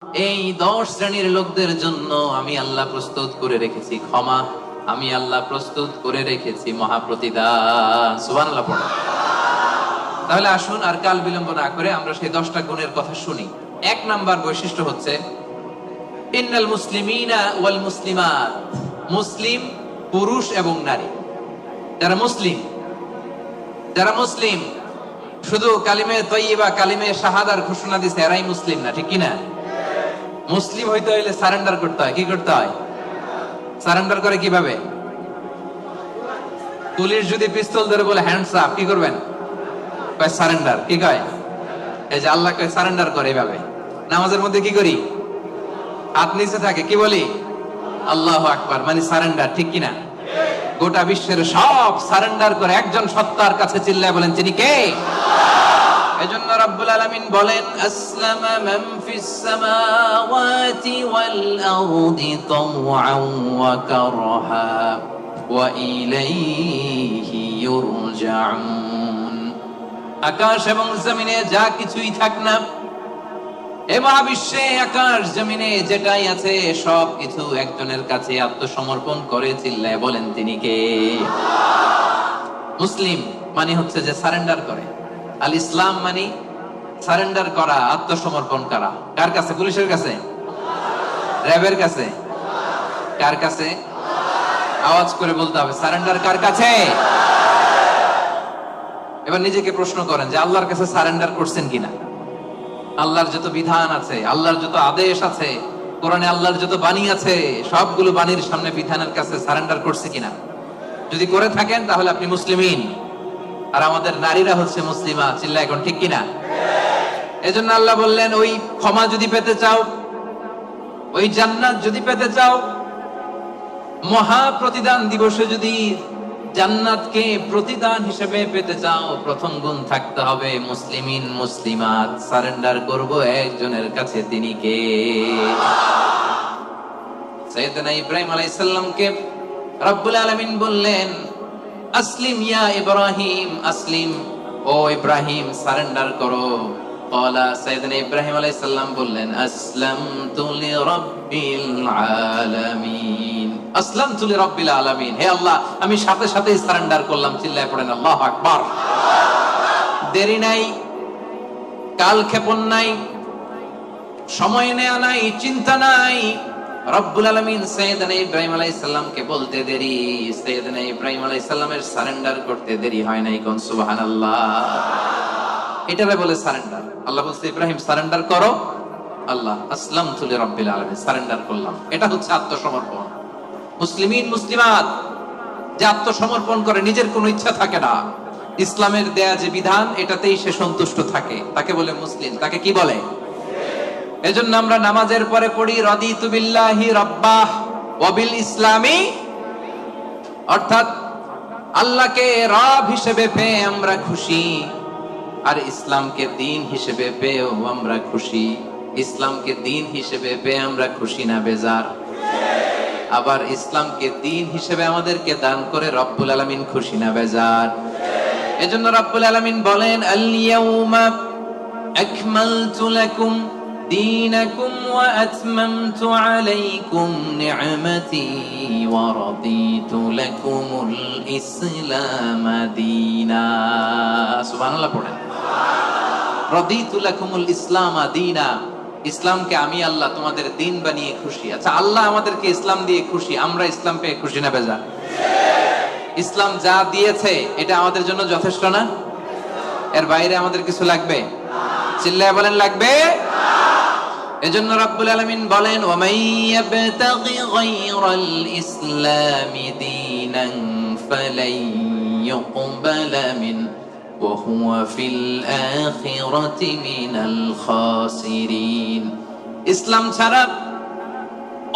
এই 10 শ্রেণীর লোকদের জন্য আমি আল্লাহ প্রস্তুত করে রেখেছি ক্ষমা, আমি আল্লাহ প্রস্তুত করে রেখেছি মহাপ্রতিদান। সুবহানাল্লাহ পড়ো। তাহলে আসুন আর কাল বিলম্ব না করে আমরা সেই 10টা গুণের কথা শুনি। 1 নাম্বার বৈশিষ্ট্য হচ্ছে ইন্নাল মুসলিমিনা ওয়াল মুসলিমাত, মুসলিম পুরুষ এবং নারী, যারা মুসলিম শুধু কালিমে তয়্যিবা কালিমে শাহাদার ঘোষণা দিছে এরাই মুসলিম না, ঠিক কি না? মুসলিম হইতে হইলে সারেন্ডার করতে হয়। কি করতে হয়? সারেন্ডার করে কিভাবে? পুলিশ যদি পিস্তল ধরে বলে হ্যান্ডস আপ, কি করবেন? কয় সারেন্ডার। কি কয়? এই যে আল্লাহ কয় সারেন্ডার করে এইভাবে। নামাজের মধ্যে কি করি? হাত নিচে থাকে, কি বলি? আল্লাহু আকবার, মানে সারেন্ডার, ঠিক কিনা? গোটা বিশ্বের সব সারেন্ডার করে একজন সত্তার কাছে চিল্লায় বলেন তিনি কে? এজন্য রব্বুল আলামিন বলেন আসলামা মান ফিস সামাওয়াতি ওয়াল আরদি তাওআন ওয়া কারহা ওয়া ইলাইহি ইউরজাউন। আকাশ এবং জমিনে যা কিছুই থাক না, এ মহাবিশ্বে আকাশ জমিনে যেটাই আছে সব কিছু একজনের কাছে আত্মসমর্পণ করে চিল্লায় বলেন তিনি কে? মুসলিম মানে হচ্ছে যে সারেন্ডার করে। আল ইসলাম মানে সারেন্ডার করা, আত্মসমর্পণ করা। কার কাছে? পুলিশের কাছে? র্যাবের কাছে? কার কাছে? আওয়াজ করে বলতে হবে সারেন্ডার কার কাছে? এবার নিজেকে প্রশ্ন করেন যে আল্লাহর কাছে সারেন্ডার করছেন কিনা? আল্লাহর যত বিধান আছে, আল্লাহর যত আদেশ আছে, কোরআনে আল্লাহর যত বাণী আছে, সবগুলো বাণীর সামনে বিধানের কাছে সারেন্ডার করছে কিনা? যদি করে থাকেন তাহলে আপনি মুসলিমিন। আর আমাদের নারীরা হচ্ছে মুসলিমা। চিল্লা এখন, ঠিক কিনা? এজন্য আল্লাহ বললেন ওই ক্ষমা যদি পেতে চাও, ওই জান্নাত যদি পেতে চাও, মহা প্রতিদান দিবসে যদি জান্নাতকে প্রতিদান হিসেবে পেতে চাও, প্রথম গুণ থাকতে হবে মুসলিমিন মুসলিমাত। সারেন্ডার করব একজনের কাছে, তিনি কে? সাইয়েদনা ইব্রাহিম আলাইহিস সালামকে রব্বুল আলামিন বললেন আসলিম ইয়া ইব্রাহিম, আসলিম, ও ইব্রাহিম সারেন্ডার করো। ক্বালা, সাইয়েদনা ইব্রাহিম আলাইহিস সালাম বললেন আসলামতু লিরাব্বিল আলামিন, আসলামতু লিরাব্বিল আলামিন। হে আল্লাহ, আমি সাথে সাথেই সারেন্ডার করলাম। চিল্লায় পড়েন আল্লাহু আকবার। দেরি নাই, কালক্ষেপণ নাই, সময় নেয়া নাই, চিন্তা নাই। রব্বুল আলামিন সাইয়েদনা ইব্রাহিম আলাইহিস সালামকে বলতে দেরি, সাইয়েদনা ইব্রাহিম আলাইহিস সালামের সারেন্ডার করতে দেরি হয় নাই। কোন সুবহানাল্লাহ। এটারে বলে সারেন্ডার। আল্লাহ বলছে ইব্রাহিম সারেন্ডার করো। আল্লাহ আসলামতু লিরাব্বিল আলামিন, সারেন্ডার করলাম। এটা হচ্ছে আত্মসমর্পণ। মুসলিমিন মুসলিমাত যে আত্মসমর্পণ করে, নিজের কোনো ইচ্ছা থাকে না, ইসলামের দেয়া যে বিধান এটাতেই সে সন্তুষ্ট থাকে, তাকে বলে মুসলিম। তাকে কি বলে? এজন্য আমরা নামাজের পরে পড়ি রাদিতু বিল্লাহি রাব্বাহ ওয়া বিল ইসলামি, অর্থাৎ আল্লাহকে রব হিসেবে পেয়ে আমরা খুশি, আর ইসলামকে দ্বীন হিসেবে পেয়েও আমরা খুশি। ইসলামকে দ্বীন হিসেবে পেয়ে আমরা খুশি না বেজার? আবার ইসলামকে দ্বীন হিসেবে আমাদেরকে দান করে রব্বুল আলামিন খুশি না বেজার? এজন্য রব্বুল আলামিন বলেন আল ইয়াউমা আকমালতু লাকুম দীনাকুম ওয়া আতমামতু আলাইকুম নি'মাতি ওয়া রাদিতু লাকুমুল ইসলাম দীনা। সুবহানাল্লাহ পড়েন। রাদিতু লাকুমুল ইসলাম দীনা, ইসলামকে আমি আল্লাহ তোমাদের দিন বানিয়ে খুশি। আচ্ছা, আল্লাহ আমাদেরকে ইসলাম দিয়ে খুশি, আমরা ইসলাম পেয়ে খুশি না বেজার? ইসলাম যা দিয়েছে এটা আমাদের জন্য যথেষ্ট না? এর বাইরে আমাদের কিছু লাগবে? চিল্লায় বলেন লাগবে। এজন্য রব্বুল আলামিন বলেন ওয়া মান ইয়াবতাগি গায়রাল ইসলামি দীনান ফালাই ইউকবালা মিন ওয়া হুয়া ফিল আখিরাতি মিনাল খাসিরিন। ইসলাম ছাড়া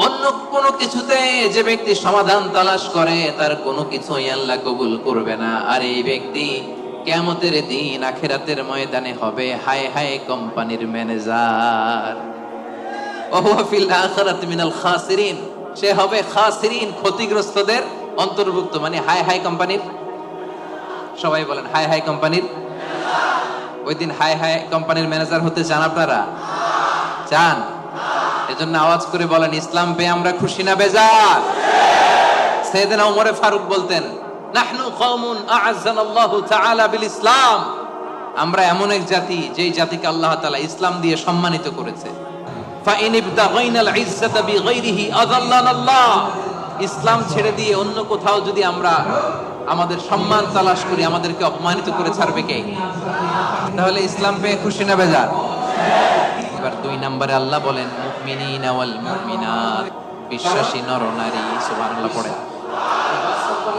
অন্য কোনো কিছুতে যে ব্যক্তি সমাধান তালাশ করে তার কোনো কিছুই আল্লাহ কবুল করবে না। আর এই ব্যক্তি কিয়ামতের দিন আখিরাতের ময়দানে হবে হায় হায় কোম্পানির ম্যানেজার। ওয়া হুয়া ফিল আখিরাতি মিনাল খাসিরিন, সে হবে খাসিরিন, ক্ষতিগ্রস্তদের অন্তর্ভুক্ত। মানে হায় হায় কোম্পানির, সবাই বলেন হায় হায় কোম্পানির। ওই দিন হায় হায় কোম্পানির ম্যানেজার হতে চান আপনারা? চান? এজন্য আওয়াজ করে বলেন, ইসলাম পেয়ে আমরা খুশি না বেজার? সাইয়েদনা ওমর ফারুক বলতেন, নাহনু কওমুন আ'আজ্জানাল্লাহু তাআলা বিল ইসলাম। আমরা এমন এক জাতি, যেই জাতিকে আল্লাহ তাআলা ইসলাম দিয়ে সম্মানিত করেছে। ফাইন ইবতাগাইনাল ইজ্জাতা বিগাইরিহি আযাল্লানাল্লাহ। ইসলাম ছেড়ে দিয়ে অন্য কোথাও যদি আমরা আমাদের সম্মান তালাশ করি, আমাদেরকে অপমানিত করে ছাড়বে কে? তাহলে ইসলাম পেয়ে খুশি না বেজার? এবার 2 নম্বরে আল্লাহ বলেন, মুমিনিনা ওয়াল মুমিনাত, বিশ্বাসী নর নারী। সুবহানাল্লাহ পড়ে।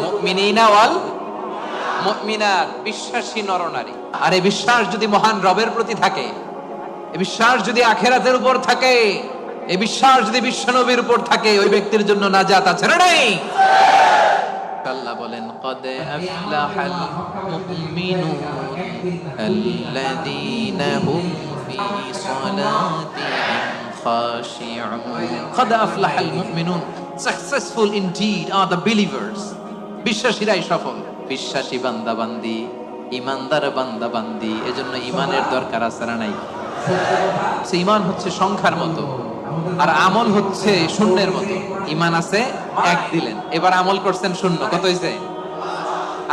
মুমিনিনা ওয়াল মুমিনাত, বিশ্বাসী নর নারী। আর এই বিশ্বাস যদি মহান রবের প্রতি থাকে, এই বিশ্বাস যদি আখিরাতের উপর থাকে, এই বিশ্বাস যদি বিশ্বনবীর উপর থাকে, ওই ব্যক্তির জন্য নাজাত আছে না নাই? আল্লাহ বলেন, قد أفلح المؤمنون الذين هم في صلاتهم خاشعون قد أفلح المؤمنون successful indeed are the believers. বিশ্বাসীরাই সফল। বিশ্বাসী বান্দা বান্দি, ইমানদার বান্দা বান্দি, এজন্য ইমানের দরকার আছে না নাই? সে ইমান হচ্ছে সংখ্যার মতো, আর আমল হচ্ছে শূন্যের মতো। ইমান আছে 1 দিলেন, এবার আমল করছেন 0, কত হইছে?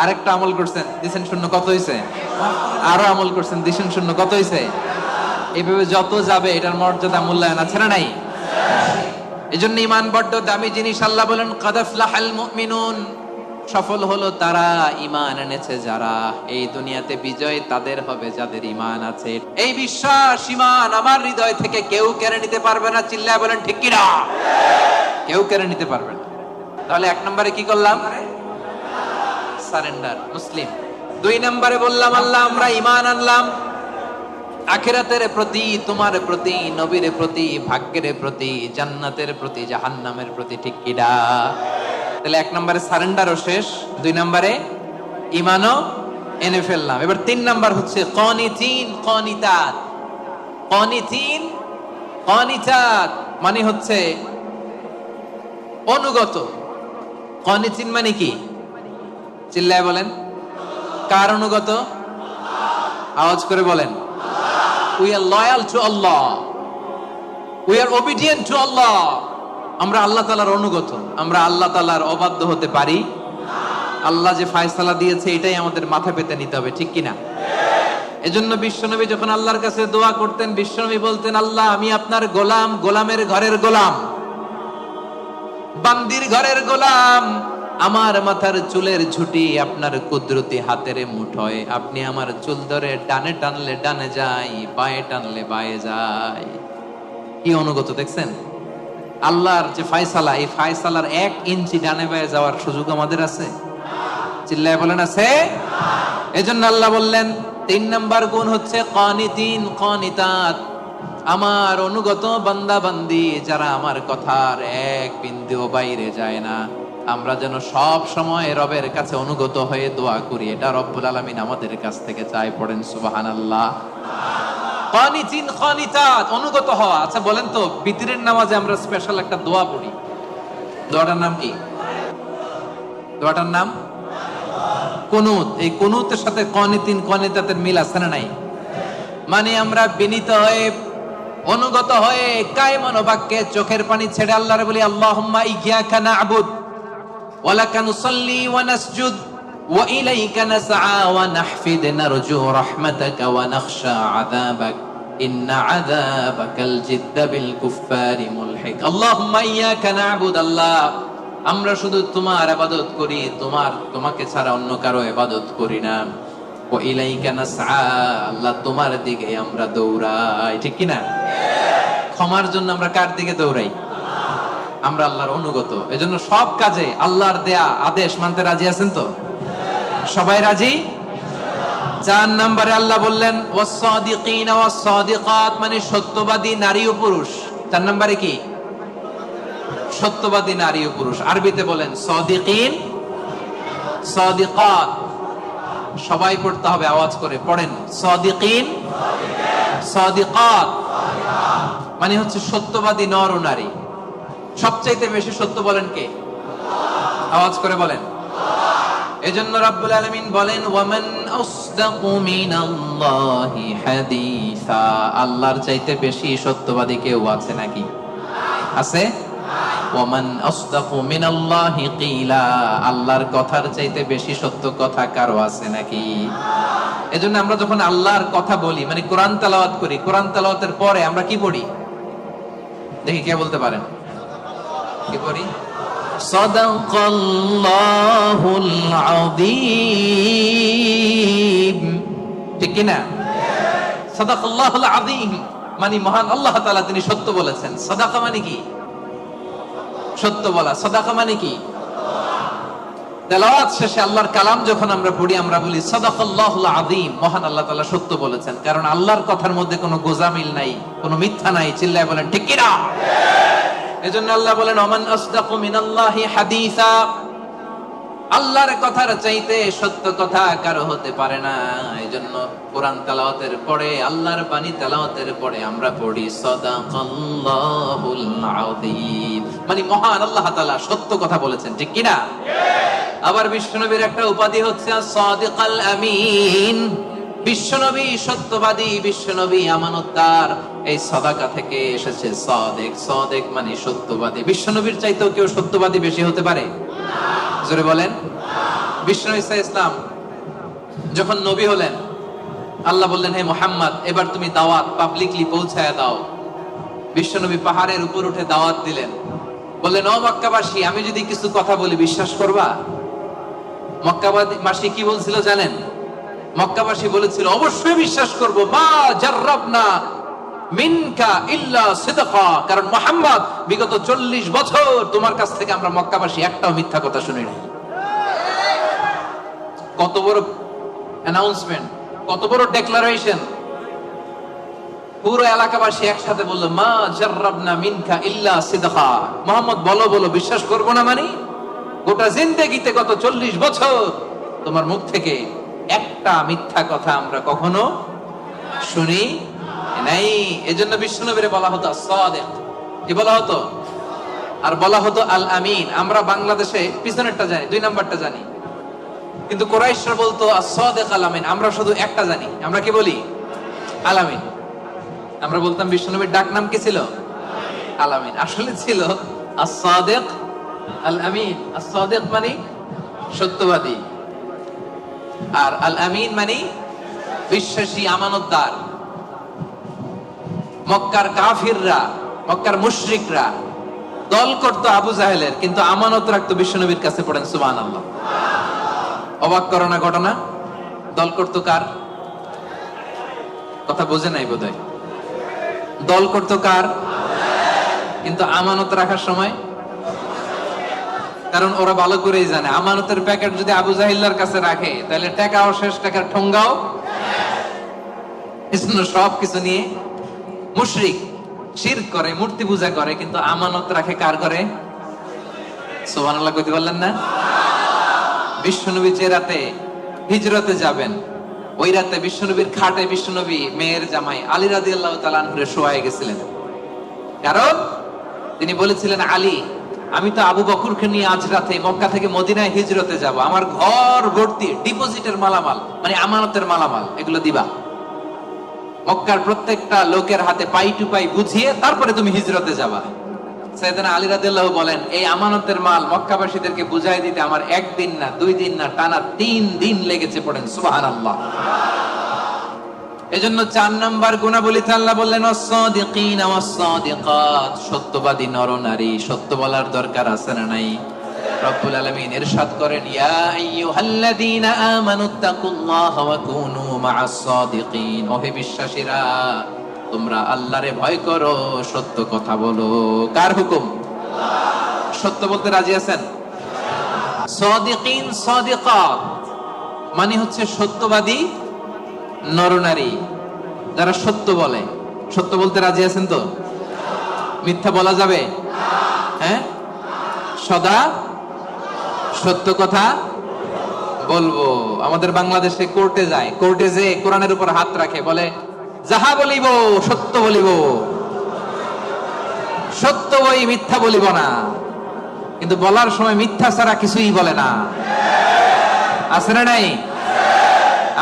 আরেকটা আমল করছেন, দিছেন 0, কত হইছে? আরো আমল করছেন, দিছেন 0, কত হইছে? এইভাবে যত যাবে এটার মর্যাদা মূল্যায়ন আছে না নাই? এজন্য ইমান বড্ড দামি জিনিস। আল্লাহ বলেন, কাদ আফলাহাল মুমিনুন, সফল হলো তারা, ঈমান এনেছে যারা। এই দুনিয়াতে বিজয় তাদের হবে যাদের ঈমান আছে। এই বিশ্বাস, ঈমান আমার হৃদয় থেকে কেউ কেড়ে নিতে পারবে না। চিল্লায় বলেন ঠিক কি না? কেউ কেড়ে নিতে পারবে না। তাহলে 1 নম্বরে কি করলাম? সারেন্ডার, মুসলিম। 2 নম্বরে বললাম, আল্লাহ আমরা ঈমান আনলাম আখিরাতের প্রতি, তোমার প্রতি, নবীর প্রতি, ভাগ্যের প্রতি, জান্নাতের প্রতি, জাহান্নামের প্রতি। ঠিক কি না? তাহলে 1 নম্বরে সারেন্ডারও শেষ, 2 নম্বরে ঈমানও এনে ফেললাম। এবার 3 নাম্বার হচ্ছে কানিতিন কানিতাত। কানিতিন কানিতাত মানে হচ্ছে অনুগত। কানিতিন মানে কি? চিল্লায় বলেন, কার অনুগত? আওয়াজ করে বলেন। We are loyal to Allah. We are obedient to Allah. আমরা আল্লাহ তাআলার অনুগত। আমরা আল্লাহ তাআলার অবাধ্য হতে পারি? আল্লাহ যে ফয়সালা দিয়েছে এটাই আমাদের মাথা পেতে নিতে হবে, ঠিক কি না? এজন্য বিশ্বনবী যখন আল্লাহর কাছে দোয়া করতেন, বিশ্বনবী বলতেন, আল্লাহ আমি আপনার গোলাম, গোলামের ঘরের গোলাম, বান্দির ঘরের গোলাম। আমার মাথার চুলের ঝুঁটি আপনার কুদরতি হাতের মুঠোয়। আপনি আমার চুল ধরে ডানে টানলে ডানে যায়, বায়ে টানলে বায়ে যায়। কি অনুগত দেখছেন? আল্লাহর যে ফয়সালা, এই ফয়সালার 1 ইঞ্চি ডানে বায়ে যাওয়ার সুযোগ আমাদের আছে? চিল্লায় বলেন আছে? এজন্য আল্লাহ বললেন 3 নাম্বার গুণ হচ্ছে কানিতিন কানিতাত, আমার অনুগত বান্দা বান্দি, যারা আমার কথার 1 বিন্দুও বাইরে যায় না। আমরা যেন সব সময় রবের কাছে অনুগত হয়ে দোয়া করি, এটা রব্বুল আলামিন আমাদের কাছ থেকে চায়। পড়েন সুবহানাল্লাহ। কানিতিন কানিতাত, অনুগত হওয়া। আচ্ছা বলেন তো, বিতরের নামাজে আমরা স্পেশাল একটা দোয়া পড়ি, দোয়াটার নাম কি? দোয়াটার নাম কুনুত। এই কুনুতের সাথে কানিতিন কানিতাতের মিল আছে না নাই? মানে আমরা বিনীত হয়ে, অনুগত হয়ে, কায়মান বাক্যে চোখের পানি ছেড়ে আল্লাহরে বলি, আল্লাহুম্মা ইয়্যাকা না'বুদ ওয়া লাকা নুসাল্লি ওয়া নাসজুদ ওয়া ইলাইকা নাসআ ওয়া নাহফিদ নারজু রাহমাতাকা ওয়া নাখশা আযাবাক ইন্না আযাবাকাল জিদ্দা বিল কুফফারি মুলহিক। আল্লাহুম্মা ইয়্যাকা না'বুদ, আল্লাহ আমরা শুধু তোমার ইবাদত করি, তোমাকে ছাড়া অন্য কারো ইবাদত করি না। ওয়া ইলাইকা নাসআ, আল্লাহ তোমার দিকে আমরা দৌড়াই। ঠিক কি না? ক্ষমার জন্য আমরা কার দিকে দৌড়াই? আমরা আল্লাহর অনুগত। এজন্য সব কাজে আল্লাহর দেয়া আদেশ মানতে রাজি আছেন তো? সবাই রাজি? 4 নম্বরে আল্লাহ বললেন ওয়াস-সাদিকিনা ওয়াস-সাদিকাত, মানে সত্যবাদী নারী ও পুরুষ। 4 নম্বরে কি? সত্যবাদী নারী ও পুরুষ। আরবিতে বলেন সাদিকিন সাদিকাত। সবাই পড়তে হবে, আওয়াজ করে পড়েন। সাদিকিন সাদিকাত মানে হচ্ছে সত্যবাদী নর ও নারী। সবচাইতে বেশি সত্য বলেন কে? আওয়াজ করে বলেন। এজন্য রাব্বুল আলামিন বলেন, ওয়ামান আসদাকু মিনাল্লাহি হাদিসা, আল্লাহর চাইতে বেশি সত্যবাদী কেউ আছে নাকি? আছে? ওয়ামান আসদাকু মিনাল্লাহি কিলা, আল্লাহর কথার চাইতে বেশি সত্য কথা কারো আছে নাকি? এজন্য আমরা যখন আল্লাহর কথা বলি, মানে কোরআন তেলাওয়াত করি, কোরআন তেলাওয়াতের পরে আমরা কি পড়ি? দেখি কে বলতে পারেন, কি পড়ি? সাদাকাল্লাহুল আযীম, ঠিক কি না? সাদাকাল্লাহুল আযীম মানে মহান আল্লাহ তাআলা তিনি সত্য বলেছেন। সাদাকা মানে কি? সত্য বলা। সাদাকা মানে কি? তেলাওয়াত শেষে আল্লাহর কালাম যখন আমরা পড়ি, আমরা বলি সাদাকাল্লাহুল আযীম, মহান আল্লাহ তাআলা সত্য বলেছেন। কারণ আল্লাহর কথার মধ্যে কোনো গোজামিল নাই, কোনো মিথ্যা নাই। চিল্লায় বলেন ঠিক কি না? এজন্য আল্লাহ বলেন ওমান আসদাকু মিনাল্লাহি হাদিসা, আল্লাহর কথার চাইতে সত্য কথা কারো হতে পারে না। এজন্য কোরআন তেলাওয়াতের পরে, আল্লাহর বাণী তেলাওয়াতের পরে আমরা পড়ি সাদাকাল্লাহুল আযীম, মানে মহান আল্লাহ তাআলা সত্য কথা বলেছেন, ঠিক কি না? আবার বিশ্বনবীর একটা উপাধি হচ্ছে সাদিকাল আমিন, বিশ্বনবী সত্যবাদী, বিশ্বনবী আমানতদার। এই সাদাকা থেকে এসেছে সাদিক, সাদিক মানে সত্যবাদী। বিশ্বনবীর চাইতেও কেউ সত্যবাদী বেশি হতে পারে? জোরে বলেন। বিশ্বনবী সাল্লাল্লাহু আলাইহি ওয়াসাল্লাম যখন নবী হলেন, আল্লাহ বললেন হে মুহাম্মদ এবার তুমি দাওয়াত পাবলিকলি পৌঁছায়া দাও। বিশ্বনবী পাহাড়ের উপর উঠে দাওয়াত দিলেন, বললেন ও মক্কাবাসী, আমি যদি কিছু কথা বলি বিশ্বাস করবা? মক্কাবাসী কি বলছিল জানেন? মক্কাবাসী বলেছিল অবশ্যই বিশ্বাস করব, মা জাররাবনা মিনকা ইল্লা সিদকা, কারণ মুহাম্মদ বিগত 40 বছর তোমার কাছ থেকে আমরা মক্কাবাসী একটাও মিথ্যা কথা শুনি নাই। কত বড় অ্যানাউন্সমেন্ট, কত বড় ডেক্লারেশন! পুরো এলাকাবাসী একসাথে বলল মা জাররাবনা মিনকা ইল্লা সিদকা, মুহাম্মদ বলো বলো, বিশ্বাস করব না মানে? গোটা জিন্দেগিতে গত 40 বছর তোমার মুখ থেকে একটা মিথ্যা কথা আমরা কখনো শুনি নাই। এজন্য বিশ্বনবীরে বলা হতো সাদিক, কি বলা হতো? আর বলা হতো আল আমিন। আমরা বাংলাদেশে পিছনেরটা জানি, 2 নাম্বারটা জানি, কিন্তু কুরাইশরা বলতো as-সাদিক আল আমিন। আমরা শুধু একটা জানি, আমরা কি বলি? আল আমিন। আমরা বলতাম বিশ্বনবীর ডাক নাম কি ছিল? আল আমিন। আসলে ছিল as-সাদিক আল আমিন। as-সাদিক মানে সত্যবাদী, আর আল আমিন মানে বিশ্বাসী, আমানতদার। মক্কার কাফিররা, মক্কার মুশরিকরা দল করতো আবু জাহেলের, কিন্তু আমানত রাখতো বিশ্বনবীর কাছে। পড়েন সুবহানাল্লাহ। অবাক করো না ঘটনা? দল করতো কার? কথা বোঝে নাই বোধহয়। দল করতো কার? কিন্তু আমানত রাখার সময়, কারণ ওরা ভালো করেই জানে আমানতের প্যাকেট যদি আবু জাহিল্লার কাছে রাখে তাহলে টাকাও শেষ, টাকার ঠোঙ্গাও। এজন্য সবকিছু নিয়ে মুশরিক শিরক করে, মূর্তি পূজা করে, কিন্তু আমানত রাখে কার করে? সুবহানাল্লাহ কইতে পারলেন না? বিশ্বনবী যে রাতে হিজরতে যাবেন, ওই রাতে বিশ্বনবীর খাটে বিশ্বনবী মেয়ের জামাই আলী রাদিয়াল্লাহু তাআলা আনহুরে শোয়ায় গেছিলেন। কারণ তিনি বলেছিলেন আলী, আমি তো আবু বকরকে নিয়ে আজ রাতে মক্কা থেকে মদিনায় হিজরতে যাব, আমার ঘর ভর্তি ডিপোজিটের মালামাল, মানে আমানতের মালামাল, এগুলো দিবা। মক্কার প্রত্যেকটা লোকের হাতে পাই টু পাই বুঝিয়ে তারপরে তুমি হিজরতে যাবা। সাইয়েদনা আলী রাদিয়াল্লাহু বলেন এই আমানতের মাল মক্কাবাসীদেরকে বুঝাই দিতে আমার 1 দিন না 2 দিন না টানা 3 দিন লেগেছে। পড়েন সুবহানাল্লাহ। এজন্য 4 নাম্বার গুণাবলীতে আল্লাহ বললেন ওয়াস-সাদিকিনা ওয়াস-সাদিকাত, সত্যবাদী নরনারী। সত্য বলার দরকার আছে না নাই? রব্বুল আলামিন ইরশাদ করেন ইয়া আইয়ুহাল্লাযীনা আমানুত্তাকুল্লাহা ওয়া কুনু মা'আস-সাদিকিন, ওহে বিশ্বাসীরা তোমরা আল্লাহরে ভয় করো, সত্য কথা বলো। কার হুকুম? আল্লাহ। সত্য বলতে রাজি আছেন? সাদিকিন সাদিকাত মানে হচ্ছে সত্যবাদী নরনারী, যারা সত্য বলে। সত্য বলতে রাজি আছেন তো? মিথ্যা বলা যাবে? হ্যাঁ, সদা সত্য কথা বলবো। আমাদের বাংলাদেশে কোর্টে যায়, কোর্টে যে কোরআনের উপর হাত রাখে, বলে যাহা বলিব সত্য বলিব, সত্য বই মিথ্যা বলিব না। কিন্তু বলার সময় মিথ্যা ছাড়া কিছুই বলে না। আছে না নাই?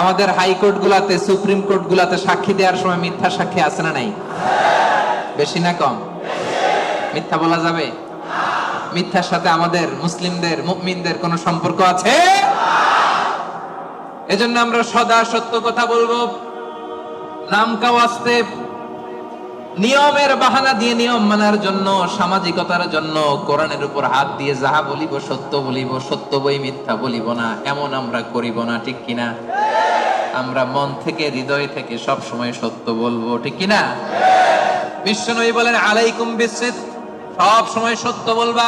আমাদের হাইকোর্ট গুলাতে, সুপ্রিম কোর্ট গুলাতে সাক্ষী দেওয়ার সময় মিথ্যা সাক্ষী আছে না নাই? বেশি না কম? মিথ্যা বলা যাবে? মিথ্যার সাথে আমাদের মুসলিমদের মুমিনদের কোনো সম্পর্ক আছে? এজন্য আমরা সদা সত্য কথা বলবো। নাম কাওয়াস্তে নিয়মের বাহানা দিয়ে নিয়ম মানার জন্য, সামাজিকতার জন্য কোরআনের উপর হাত দিয়ে যাহা বলিব সত্য বলিব, সত্য বই মিথ্যা বলিব না, এমন আমরা করিব না, ঠিক কিনা? আমরা মন থেকে হৃদয় থেকে সব সময় সত্য বলবো, ঠিক কিনা? বিশ্বনবী বলেন আলাইকুম বিসিদক, সব সময় সত্য বলবা।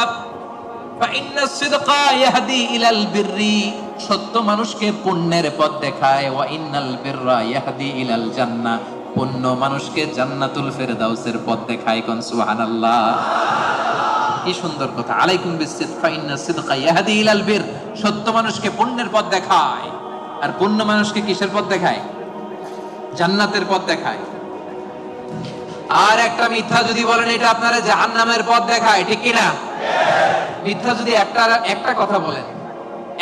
ফাইন্নাস সিদকা ইয়াহদি ইলাল বিররি, সত্য মানুষকে পুণ্যের পথ দেখায়। ওয়া ইন্নাল বিররা ইয়াহদি ইলাল জান্নাহ, পুণ্য মানুষকে জান্নাতুল ফেরদাউসের পথ দেখায়। কোন সুবহানাল্লাহ। কি সুন্দর কথা। আলাইকুম বিসিদক ফাইন্নাস সিদকা ইয়াহদি ইলাল বির, সত্য মানুষকে পুণ্যের পথ দেখায়, আর পুণ্য মানুষকে কিসের পথ দেখায়? জান্নাতের পথ দেখায়। আর একটা মিথ্যা যদি বলেন এটা আপনারা জাহান্নামের পথ দেখায়, ঠিক কিনা? মিথ্যা যদি একটা কথা বলেন,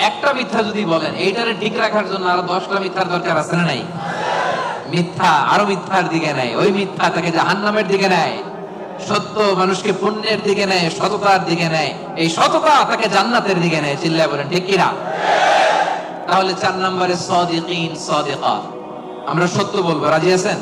একটা মিথ্যা যদি বলেন, এইটারে ঠিক রাখার জন্য আরো 10টা মিথ্যার দরকার আছে না নাই? মিথ্যা আরো মিথ্যার দিকে নেয়, ওই মিথ্যা তাকে জাহান্নামের দিকে নেয়। সত্য মানুষকে পুণ্যের দিকে নেয়, সততার দিকে নেয়, এই সততা তাকে জান্নাতের দিকে নেয়। চিল্লায় বলেন ঠিক কিনা? তাহলে 4 নম্বরে সাদিকিন সাদিকাত, আমরা সত্য বলবো। রাজি আছেন?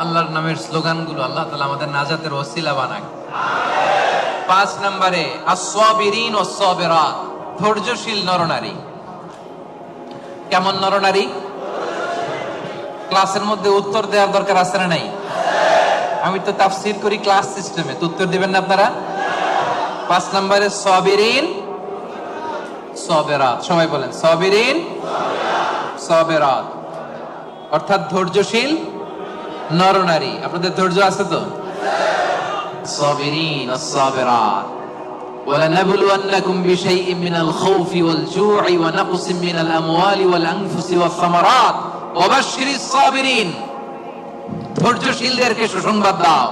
আল্লাহর নামের স্লোগানগুলো আল্লাহ তাআলা আমাদের নাজাতের ওসিলা বানাক। 5 নম্বরে আস-সাবিরিন ওয়াস-সাবিরাত, ধৈর্যশীল নরনারী। কেমন নরনারী? ক্লাসের মধ্যে উত্তর দেওয়ার দরকার আছে না নাই? আমি তো তাফসীর করি ক্লাস সিস্টেমে, তো উত্তর দিবেন না আপনারা? 5 নম্বরে সাবিরিন সাবিরাত, সবাই বলেন সাবিরিন সাবিরাত, অর্থাৎ ধৈর্যশীল নরনারী। আপনাদের ধৈর্য আছে তো? সাবিরিন আস-সাবিরাত। ওয়ালানাবলুওয়ান্নাকুম বিশাইইন মিনাল খাউফি ওয়াল জু'i ওয়া নাকসিম মিনাল আমওয়ালি ওয়াল আনফুসি ওয়াস সামারাত ওয়া বাশশিরিস সাবিরিন, ধৈর্যশীলদেরকে সুসংবাদ দাও।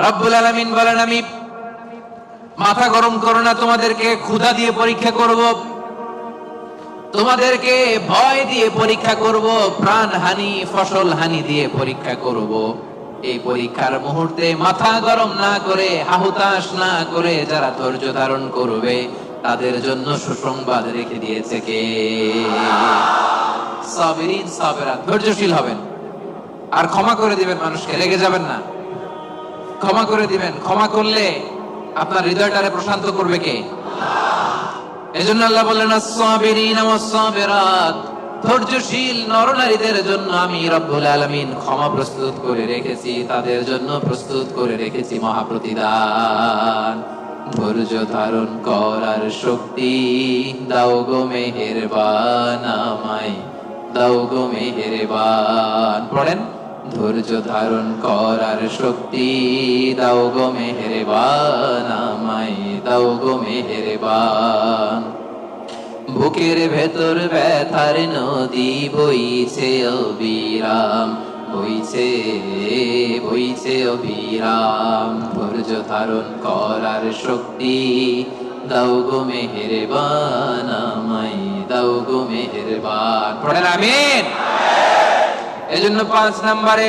রব্বুল আলামিন বলেন আমি মাথা গরম করো না, তোমাদেরকে ক্ষুধা দিয়ে পরীক্ষা করব, তোমাদেরকে ভয় দিয়ে পরীক্ষা করব, প্রাণহানি ফসল হানি দিয়ে পরীক্ষা করব। এই পরীক্ষার মুহূর্তে মাথা গরম না করে, হাহুতাশ না করে যারা ধৈর্য ধারণ করবে তাদের জন্য সুসংবাদ রেখে দিয়েছে কে? সাবিরিন সাবিরাত, ধৈর্যশীল হবেন আর ক্ষমা করে দিবেন মানুষকে, রেগে যাবেন না, ক্ষমা করে দিবেন। ক্ষমা করলে আপনার হৃদয়টারে প্রশান্ত করবে কে? এজন্য আল্লাহ বললেন আস-সাবিরিন ওয়াস-সাবিরাত, ধৈর্যশীল নরনারীদের জন্য আমি রব্বুল আলামিন ক্ষমা প্রস্তুত করে রেখেছি, তাদের জন্য প্রস্তুত করে রেখেছি মহাপ্রতিদান। ধৈর্য ধারণ করার শক্তি দাও গো মেহেরবান, আমায় দাও গো মেহেরবান। পড়েন, ধৈর্য ধারণ করার শক্তি দাও গো মেহেরবান, আমায় দাও গো মেহেরবান। বুকের ভেতর ব্যথার নদী বইছে অবিরাম, বইছে বইছে অবিরাম। ধৈর্য ধারণ করার শক্তি দাও গো মেহেরবান, আমায় দাও গো মেহেরবান। পড়েন আমিন। এজন্য 5 নম্বরে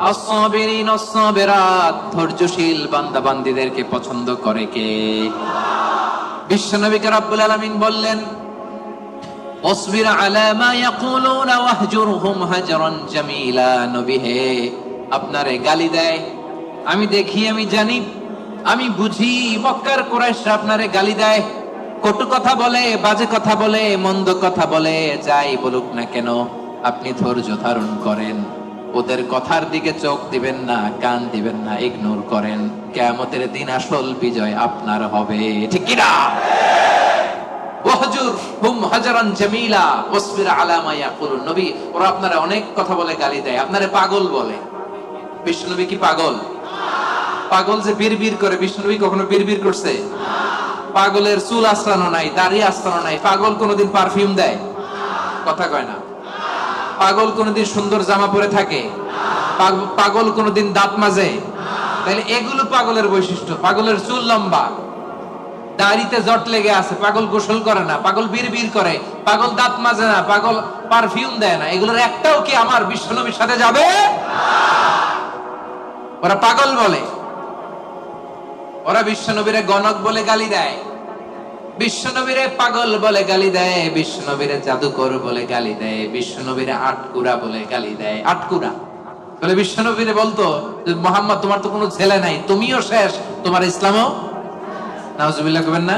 আস-সাবিরিন ওয়াস-সাবিরাত, ধৈর্যশীল বান্দা বান্দীদেরকে পছন্দ করে কে? বিশ্বনবীকে রব্বুল আলামিন বললেন ওয়াসবির আলা মা ইয়াকুলুনা ওয়াহজুরহুম হাজরান জামিলা। নবী হে, আপনারে গালি দেয়, আমি দেখি, আমি জানি, আমি বুঝি, মক্কার কুরাইশরা আপনারে গালি দেয়, কটু কথা বলে, বাজে কথা বলে, মন্দ কথা বলে, যাই বলুক না কেন আপনি ধৈর্য ধারণ করেন, ওদের কথার দিকে চোখ দিবেন না, কান দিবেন না, ইগনোর করেন। কিয়ামতের দিন আসল বিজয় আপনার হবে, ঠিক কি না? ওয়াহজুরহুম হাজরান জামিলা ওয়াসবির আলা মা ইয়াকুলুন। নবী, ওরা আপনারা অনেক কথা বলে, গালি দেয়, আপনারে পাগল বলে। বিশ্বনবী কি পাগল? পাগল যে বিড়বিড় করে, বিশ্বনবী কখনো বিড়বিড় করছে? পাগলের চুল আঁচড়ানো নাই, দাড়ি আঁচড়ানো নাই। পাগল কোনোদিন পারফিউম দেয়? কথা কয় না। পাগল কোনোদিন সুন্দর জামা পরে থাকে? পাগল কোনোদিন দাঁত মাজে? তাহলে এগুলো পাগলের বৈশিষ্ট্য। পাগলের চুল লম্বা, দাড়িতে জট লেগে আছে, পাগল গোসল করে না, পাগল বিড়বিড় করে, পাগল দাঁত মাজে না, পাগল পারফিউম দেয় না, এগুলোর একটাও কি আমার বিশ্বনবীর সাথে যাবে? ওরা পাগল বলে, ওরা বিশ্বনবীরে গণক বলে গালি দেয়, বিশ্বনবীরে পাগল বলে গালি দেয়, বিশ্বনবীরে জাদুকর বলে গালি দেয়, বিশ্বনবীরে আটকুরা বলে গালি দেয়। আটকুরা বলে বিশ্বনবীরে বলতো যে মোহাম্মদ তোমার তো কোনো ছেলে নাই, তুমিও শেষ, তোমার ইসলামও। নাউজুবিল্লাহ কবেন না?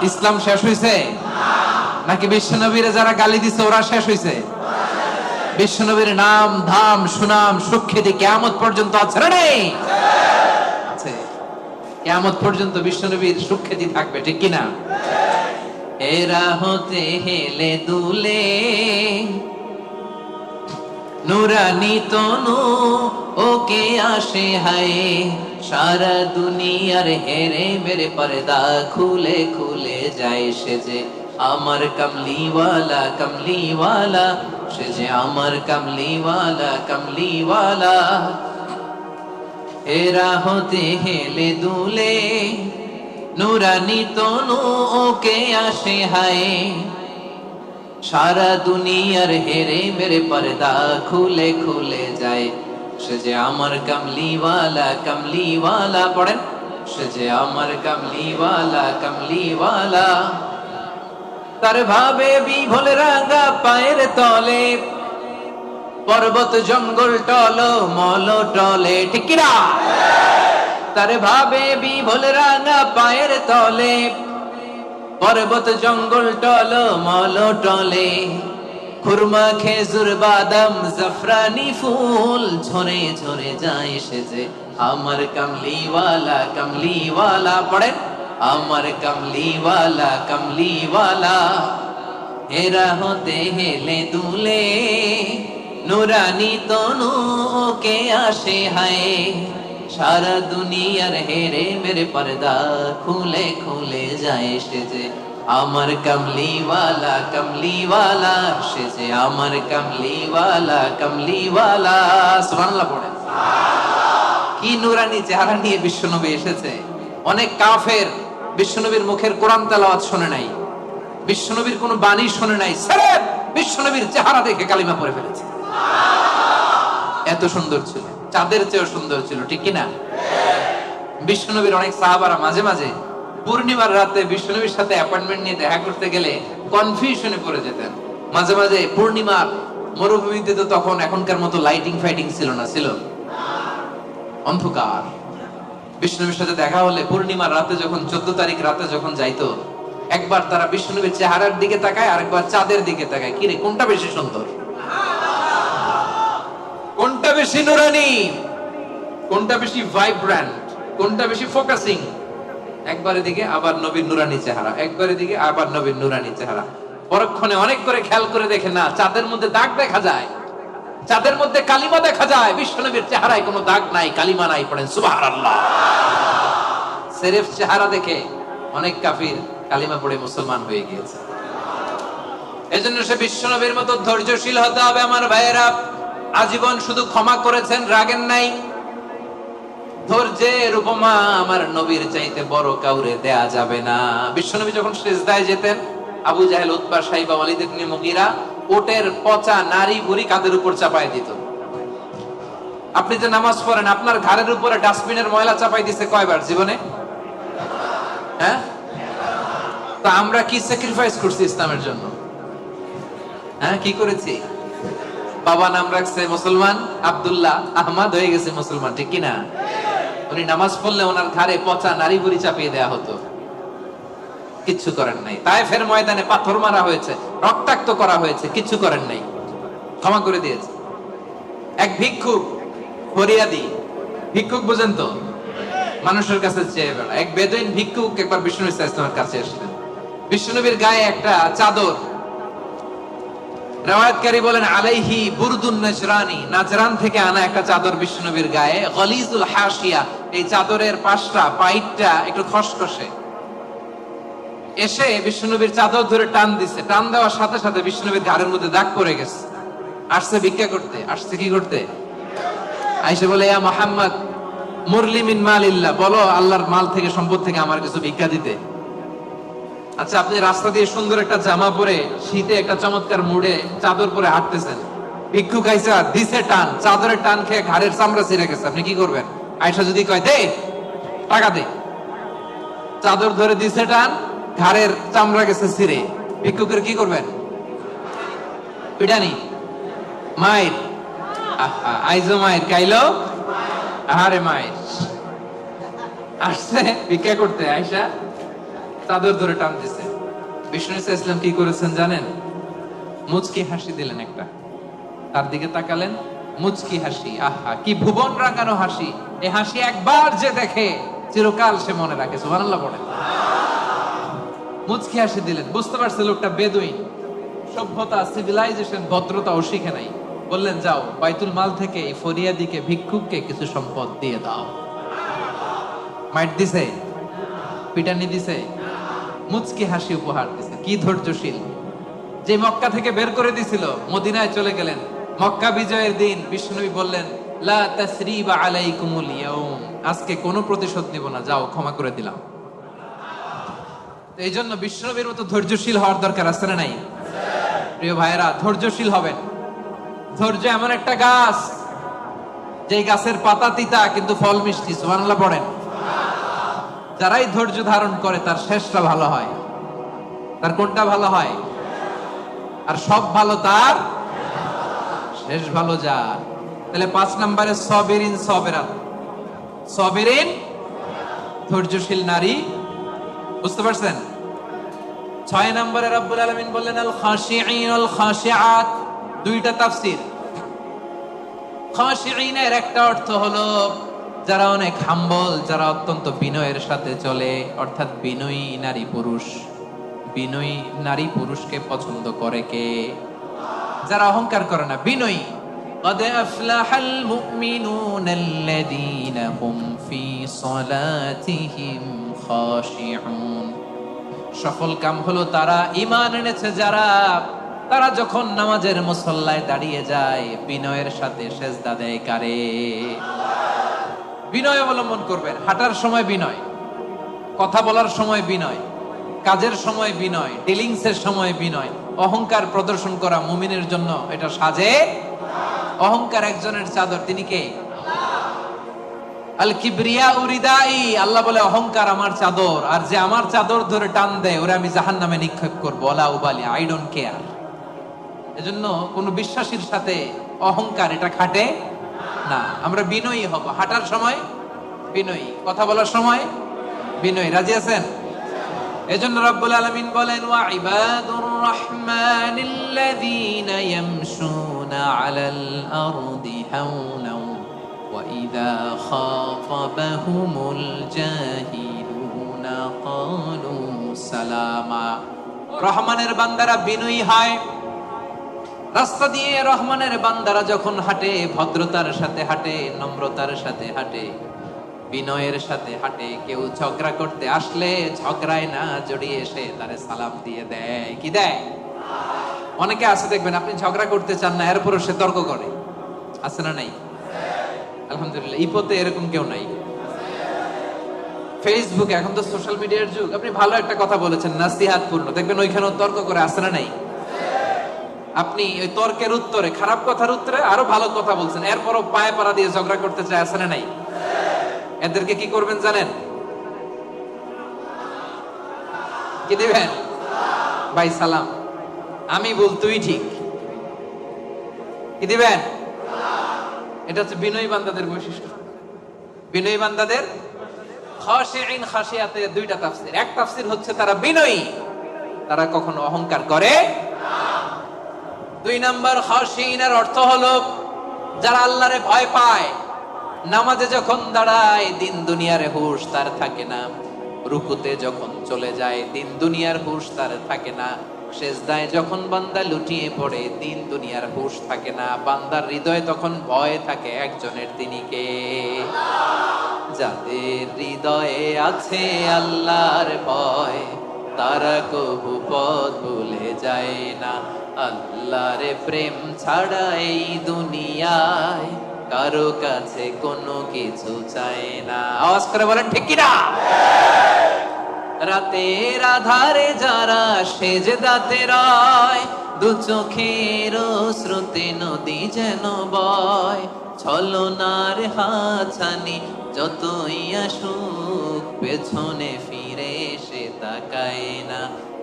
ইসলাম শেষ হইছে নাকি বিশ্বনবীরে যারা গালি দিছে ওরা শেষ হইছে? বিশ্বনবীর নাম ধাম সুনাম সুখ্যাতি কিয়ামত পর্যন্ত আছে না নেই? আছে। কিয়ামত পর্যন্ত বিশ্বনবীর সুখ্যাতি থাকবে, ঠিক কি না? এরা হতে হেলে দুলে নুরানি তনু ওকে আসে হায়, সারা দুনিয়ার হেরে মেরে পর্দা খুলে খুলে যায় সে যে আমার কামলিওয়ালা কামলিওয়ালা, সে যে আমার কামলিওয়ালা কামলিওয়ালা। এরা হতে হেলে দুলে নুরানি তনু ওকে আসে হায়, সারা দুনিয়ার হেরে মেরে পর্দা খুলে খুলে যায় সে যে আমার কামলিওয়ালা কামলিওয়ালা। পড়েন, সে যে আমার কামলিওয়ালা কামলিওয়ালা। তার ভাবে বিভোল রাঙা পায়ের তলে পর্বত জঙ্গল টল মল টলে, ঠিক কি না? তার ভাবে বিভোল রাঙা পায়ের তলে পর্বত জঙ্গল টল মল টলে, খুরমা খেজুর বাদাম জাফরানি ফুল ঝরে ঝরে যায় সে যে আমার কামলিওয়ালা কামলিওয়ালা। পড়েন, আমার কামলিওয়ালা কামলিওয়ালা। হেরা হতে হেলে দুলে নুরানি তনু ওকে আসে হায়, সারা দুনিয়ার হেরে মেরে পর্দা খুলে খুলে যায় সে যে আমার কামলিওয়ালা কামলিওয়ালা, সে যে আমার কামলিওয়ালা কামলিওয়ালা। সুবহানাল্লাহ পড়েন। কি নুরানি চেহারা নিয়ে বিশ্বনবী এসেছে। অনেক কাফের বিশ্বনবীর মুখের কোরআন তেলাওয়াত শুনে নাই, বিশ্বনবীর কোনো বাণী শুনে নাই, স্রেফ বিশ্বনবীর চেহারা দেখে কালিমা পড়ে ফেলেছে। এত সুন্দর ছিল, চাঁদের চেয়েও সুন্দর ছিল, ঠিক কিনা? বিশ্বনবীর অনেক সাহাবারা মাঝে মাঝে পূর্ণিমার রাতে বিশ্বনবীর সাথে অ্যাপয়েন্টমেন্ট নিয়ে দেখা করতে গেলে কনফিউশনে পড়ে যেতেন। মাঝে মাঝে পূর্ণিমার মরুভূমিতে তো তখন এখনকার মতো লাইটিং ফাইটিং ছিল না, ছিল অন্ধকার। বিশ্বনবীর সাথে দেখা হলে পূর্ণিমার রাতে যখন 14 তারিখ রাতে যখন যাইতো, একবার তারা বিশ্বনবীর চেহারার দিকে তাকায়, আরেকবার চাঁদের দিকে তাকায়, কিরে কোনটা বেশি সুন্দর, কোনটা বেশি নুরানি, কোনটা বেশি ভাইব্রেন্ট, কোনটা বেশি ফোকাসিং। একবারে দিকে আবার নবীর নুরানি চেহারা, একবারে দিকে আবার নবীর নুরানি চেহারা। পরক্ষণে অনেক করে খেয়াল করে দেখে না, চাঁদের মধ্যে দাগ দেখা যায়, চাঁদের মধ্যে কালিমা দেখা যায়, বিশ্বনবীর চেহারায় কোনো দাগ নাই, কালিমা নাই। পড়েন সুবহানাল্লাহ। সেরেফ চেহারা দেখে অনেক কাফির কালিমা পড়ে মুসলমান হয়ে গিয়েছে। এজন্য সে বিশ্বনবীর মতো ধৈর্যশীল হতে হবে আমার ভাইয়েরা। আজীবন শুধু ক্ষমা করেছেন, রাগেন নাই। ধৈর্যের উপমা আমার নবীর চাইতে বড় কাউরে দেয়া যাবে না। বিশ্বনবী যখন সিজদায় যেতেন, আবু জাহেল, উতবা, সাইবা, ওয়ালিদ ইবনে মুগীরা ওটের পচা নারী ভুঁড়ি কাঁধের উপর চাপায় দিত। আপনি যে নামাজ পড়েন, আপনার ঘাড়ের উপরে ডাস্টবিনের ময়লা চাপাই দিছে কয়বার জীবনে? হ্যাঁ, তা আমরা কি স্যাক্রিফাইস করছি ইসলামের জন্য? হ্যাঁ, কি করেছি? বাবা নাম রাখছে মুসলমান, আব্দুল্লাহ, আহমদ হয়ে গেছে মুসলমান, ঠিক কিনা? উনি নামাজ পড়লে ওনার ঘাড়ে পচা নারী ভুঁড়ি চাপিয়ে দেয়া হতো, কিচ্ছু করেন নাই। তায়েফের ময়দানে পাথর মারা হয়েছে, রক্তাক্ত করা হয়েছে, কিচ্ছু করেন নাই, ক্ষমা করে দিয়েছে। এক ভিক্ষুক, ফরিয়াদি ভিক্ষুক, বুঝেন তো, মানুষের কাছে চেয়ে বেড়া, এক বেদুইন ভিক্ষুক একবার বিষ্ণু ইসলামের কাছে আসলেন। বিশ্বনবীর গায়ে একটা চাদর, রিওয়ায়াতকারী বলেন আলাইহি বুরদুন নাজরানি, নাজরান থেকে আনা একটা চাদর বিশ্বনবীর গায়ে, গলিজুল হাশিয়া, এই চাদরের পাশটা পাইটটা একটু খসখসে। এসে বিশ্বনবীর চাদর ধরে টান দিছে, টান দেওয়ার সাথে সাথে বিশ্বনবীর ঘাড়ের মধ্যে দাগ পড়ে গেছে। আসছে ভিক্ষা করতে, আসছে কি করতে? আইসে বলে, ইয়া মুহাম্মদ মুরলি মিন মালিল্লাহ, বলো আল্লাহর মাল থেকে, সম্পদ থেকে আমার কিছু ভিক্ষা দিতে। আচ্ছা, আপনি রাস্তা দিয়ে সুন্দর একটা জামা পরে, শীতে একটা চমৎকার মুড়ে চাদর পরে হাঁটতেছেন, ভিক্ষুক আইসা দিছে টান, চাদরের টান খেয়ে ঘাড়ের চামড়া ছিঁড়ে গেছে, আপনি কি করবেন? আয়সা যদি কয় দে টাকা দে, চাদর ধরে দিছে টান, ঘাড়ের চামড়া গেছে ছিঁড়ে, ভিক্ষুকের কি করবেন? পিটানি, মায়ের, আইজো মায়ের, কাইলো আহারে মায়ের। আসছে ভিক্ষা করতে, আয়সা চাদর ধরে টান দিছে। বিষ্ণু ইসলাম কি করেছেন জানেন? মুচকি হাসি দিলেন একটা, তার দিকে তাকালেন, মুচকি হাসি, আহা কি ভুবন রাঙানো হাসি। এই হাসি একবার যে দেখে চিরকাল সে মনে রাখে। সুবহানাল্লাহ পড়ে। মুচকি হাসি দিলেন, বুঝতে পারছে লোকটা বেদুইন, সভ্যতা, সিভিলাইজেশন, ভদ্রতাও শিখে নাই। বললেন, যাও বাইতুল মাল থেকে এই ফরিয়াদিকে, ভিক্ষুককে কিছু সম্পদ দিয়ে দাও। মাইট দিছে, পিটানি দিছে, মুচকি হাসি উপহার দিছে। কি ধৈর্যশীল! যে মক্কা থেকে বের করে দিছিল, মদিনায় চলে গেলেন। মক্কা বিজয়ের দিন বিশ্বনবী বললেন, লা তাসরিবা আলাইকুমুল ইয়াউম, আজকে কোনো প্রতিশোধ নিব না, যাও ক্ষমা করে দিলাম। এই জন্য বিশ্বনবীর মতো ধৈর্যশীল হওয়ার দরকার আছে না নাই? প্রিয় ভাইয়েরা, ধৈর্যশীল হবেন। ধৈর্য এমন একটা গাছ, যে গাছের পাতা তিতা কিন্তু ফল মিষ্টি। সুবহানাল্লাহ পড়েন। যারাই ধৈর্য ধারণ করে তার শেষটা ভালো হয়। তার কোনটা ভালো হয়? আর সব ভালো তার শেষ ভালো। যা তাহলে 5 নম্বরে সবিরিন সবেরাত, সবিরিন ধৈর্যশীল নারী। বুঝতে পারছেন? 6 নম্বরে রব্বুল আলামিন বললেন আল খাশিঈন আল খাশিআত। দুইটা তাফসীর। খাশিঈনের একটা অর্থ হলো যারা অনেক হাম্বল, যারা অত্যন্ত বিনয়ের সাথে চলে, অর্থাৎ বিনয়ী নারী পুরুষ। বিনয়ী নারী পুরুষকে পছন্দ করে কে? যারা অহংকার করে না, বিনয়ী। قد أفلح المؤمنون الذين هم في صلاتهم خاشعون। সফল কাম হলো তারা ঈমান এনেছে যারা, তারা যখন নামাজের মুসল্লায় দাঁড়িয়ে যায় বিনয়ের সাথে সেজদা দেয় কারে? বিনয় অবলম্বন করবেন। হাঁটার সময় বিনয়, কথা বলার সময় বিনয়, কাজের সময় বিনয়, ডিলিংসের সময় বিনয়। অহংকার প্রদর্শন করা মুমিনের জন্য এটা সাজে। অহংকার একজনের চাদর, তিনি কে? আল কিবরিয়া উরিদাই। আল্লাহ বলে অহংকার আমার চাদর, আর যে আমার চাদর ধরে টান দেয় ওরে আমি জাহান্নামে নিক্ষেপ করব। ওয়ালা উবালি, আই ডোন্ট কেয়ার। এজন্য কোন বিশ্বাসীর সাথে অহংকার এটা খাটে না। আমরা বিনয়ী হব। হাঁটার সময় বিনয়ী, কথা বলার সময় বিনয়ী। রাজি আছেন? এজন্য রব্বুল আলামিন বলেন, ওয়া ইবাদুর রাহমানিল্লাযীনা ইয়ামশুনা আলাল আরদি হাওনা ওয়া ইযা খাতাবাহুমুল জাহিলুনা ক্বালু সালামা। রহমানের বান্দারা বিনয়ী হয়। রাস্তা দিয়ে রহমানের বান্দারা যখন হাঁটে, ভদ্রতার সাথে হাঁটে, নম্রতার সাথে হাঁটে, বিনয়ের সাথে হাঁটে। কেউ ঝগড়া করতে আসলে ঝগড়ায় না জড়িয়ে এসে তারে সালাম দিয়ে দেয়। কি দেয়? অনেকে আছে দেখবেন, আপনি ঝগড়া করতে চান না, এরপরও সে তর্ক করে। আছে না নাই? আলহামদুলিল্লাহ, ইপোতে এরকম কেউ নাই। ফেসবুক, এখন তো সোশ্যাল মিডিয়ার যুগ। আপনি ভালো একটা কথা বলেছেন, নাসিহাত পূর্ণ, দেখবেন ওইখানেও তর্ক করে। আছে না নাই? আপনি ওই তর্কের উত্তরে, খারাপ কথার উত্তরে আরো ভালো কথা বলছেন, এরপরও পায়ে পাড়া দিয়ে ঝগড়া করতে চায়। আছে না নাই? এদেরকে কি করবেন জানেন? কি দিবেন? ভাই সালাম, আমি বল তুই ঠিক। কি দিবেন? এটা হচ্ছে বিনয়ী বান্দাদের বৈশিষ্ট্য। বিনয়ী বান্দাদের খাশিঈন খাশিয়াতে দুইটা তাফসীর। এক তাফসীর হচ্ছে তারা বিনয়ী, তারা কখনো অহংকার করে না। 2 নাম্বার খাশিঈনের অর্থ হলো যারা আল্লাহরে ভয় পায়। নামাজে যখন দাঁড়ায় দিন দুনিয়ার হুঁশ তার থাকে না। রুকুতে যখন চলে যায় দিন দুনিয়ার হুঁশ তার থাকে না। সেজদায় যখন বান্দা লুটিয়ে পড়ে দিন দুনিয়ার হুঁশ থাকে না। বান্দার হৃদয়ে তখন ভয় থাকে একজনের, তিনি কে? যাদের হৃদয়ে আছে আল্লাহর ভয়, তারা কবু পথ ভুলে যায় না। আল্লাহর প্রেম ছাড়া এই দুনিয়ায় কারো কাছে কোনো কিছু চায় না। আওয়াজ করে বলেন ঠিক কিনা? রাতের আধারে যারা সেজদাতে রয়, দু চোখের স্রোতে নদী যেন বয়, ছলনার হাতছানি যতই আসুক পেছনে ফিরে সে তাকায় না।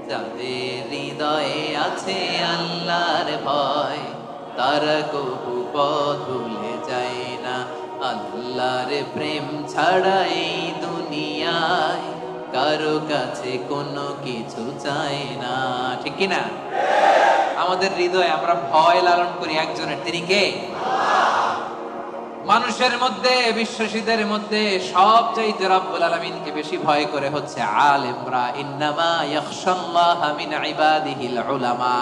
যাদের হৃদয়ে আছে আল্লাহর ভয়, তারা কবু পথ ভুলে যায় না। আল্লাহর প্রেম ছাড়া এই দুনিয়ায় কারো কাছে কোনো কিছু চাই না। ঠিক কিনা? আমাদের হৃদয়ে আমরা ভয় লালন করি একজনের, তিনি কে? মানুষের মধ্যে, বিশ্বাসীদের মধ্যে সবচাইতে রব্বুল আলামিনকে বেশি ভয় করে হচ্ছে আলেমরা। ইন্নামা ইয়াখশাল্লাহা মিন ইবাদিহিল উলামা।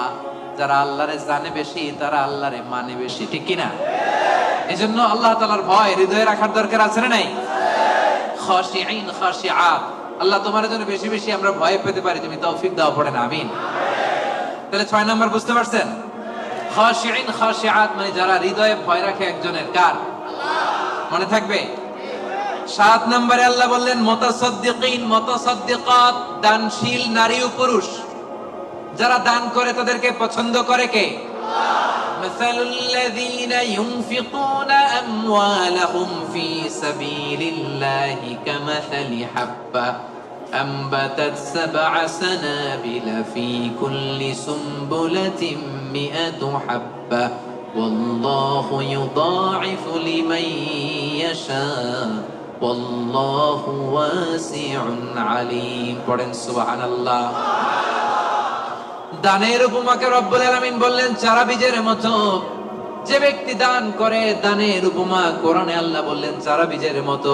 যারা আল্লাহরে জানে বেশি, তারা আল্লাহরে মানে বেশি। ঠিক কিনা? এজন্য আল্লাহ তাআলার ভয় হৃদয়ে রাখার দরকার আছে না নাই? খাশিঈন খাশিআত। আল্লাহ তোমার জন্য বেশি বেশি আমরা ভয় পেতে পারি, তুমি তৌফিক দাও, পড়েন আমিন। তাহলে 6 নাম্বার বুঝতে পারছেন? খাশিঈন খাশিআত মানে যারা হৃদয়ে ভয় রাখে একজনের, কার? মনে থাকবে? 7 নম্বরে আল্লাহ বললেন মুতাসাদ্দিকিন মুতাসাদ্দিকাত, দানশীল নারী ও পুরুষ যারা দান করে তাদেরকে পছন্দ করে কে? মাসালুল লাযীনা ইউনফিকুনা আমওয়ালাহুম ফী সাবিলিল্লাহি কামাসালি হাব্বা أنبتت 7 سنابل في كل سنبلة 100 حبة والله يضاعف لمن يشاء والله واسع عليم। পড়েন সুবহানাল্লাহ। দানের উপমাকে রব্বুল আলামিন বললেন চারা বীজের মতো। যে ব্যক্তি দান করে, দানের উপমা কোরআনে আল্লাহ বললেন চারা বীজের মতো।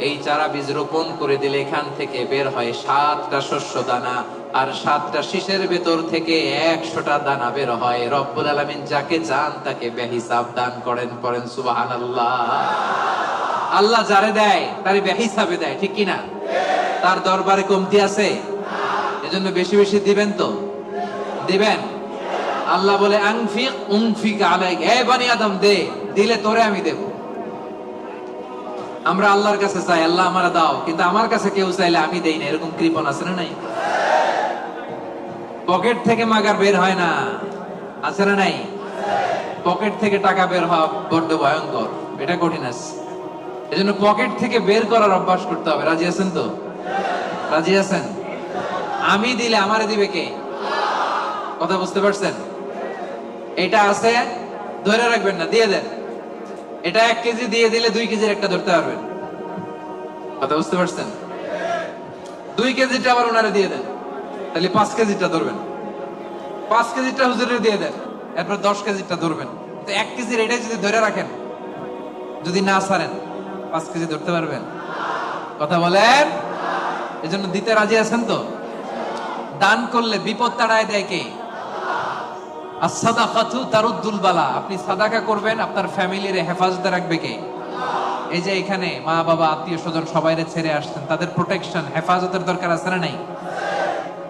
এই চারা বীজ রোপণ করে দিলে এখান থেকে বের হয় 7টা শস্য দানা, আর 7টা শীষের ভেতর থেকে 100টা দানা বের হয়। রব্বুল আলামিন যাকে চান তাকে বেহিসাব দান করেন। পড়েন সুবহানাল্লাহ। আল্লাহ যারে দেয় তারে বেহিসাবে দেয়। ঠিক কিনা? তার দরবারে কমতি আছে? এজন্য বেশি বেশি দিবেন তো দিবেন। আল্লাহ বলে আনফিক উনফিক আলাইক, হে বনি আদম দে, দিলে তোরে আমি দেব। আমরা আল্লাহর কাছে চাই আল্লাহ আমারে দাও, কিন্তু আমার কাছে কেউ চাইলে আমি দেই না, এরকম কৃপণ আছে না নাই? পকেট থেকে মাগার বের হয় না, আছে না নাই? পকেট থেকে টাকা বের হওয়া বড্ড ভয়ঙ্কর, এটা কঠিন আছে। এজন্য পকেট থেকে বের করার অভ্যাস করতে হবে। রাজি আছেন তো? রাজি আছেন? আমি দিলে আমারে দিবে কে? কথা বুঝতে পারছেন? এটা আছে, ধরে রাখবেন না, দিয়ে দেন। এটা 1 কেজি দিয়ে দিলে 2 কেজির একটা ধরতে পারবেন। কথা বুঝতে পারছেন? 2 কেজিটা আবার ওনারে দিয়ে দেন, তাহলে 5 কেজিটা ধরবেন। 5 কেজিটা হুজুরে দিয়ে দেন, এরপর 10 কেজিটা ধরবেন। তো 1 কেজির এটাই যদি ধরে রাখেন, যদি না ছাড়েন, 5 কেজি ধরতে পারবেন? কথা বলেন। এজন্য দিতে রাজি আছেন তো? দান করলে বিপদ তাড়ায় দেয় কে? as-সাদাকাতু তারুদ্দুল বালা। আপনি সাদাকা করবেন, আপনার ফ্যামিলির হেফাজতে রাখবে কে? এই যে এখানে মা বাবা আত্মীয় স্বজন সবাইরে ছেড়ে আসছেন, তাদের প্রোটেকশন হেফাজতের দরকার আছে না নাই?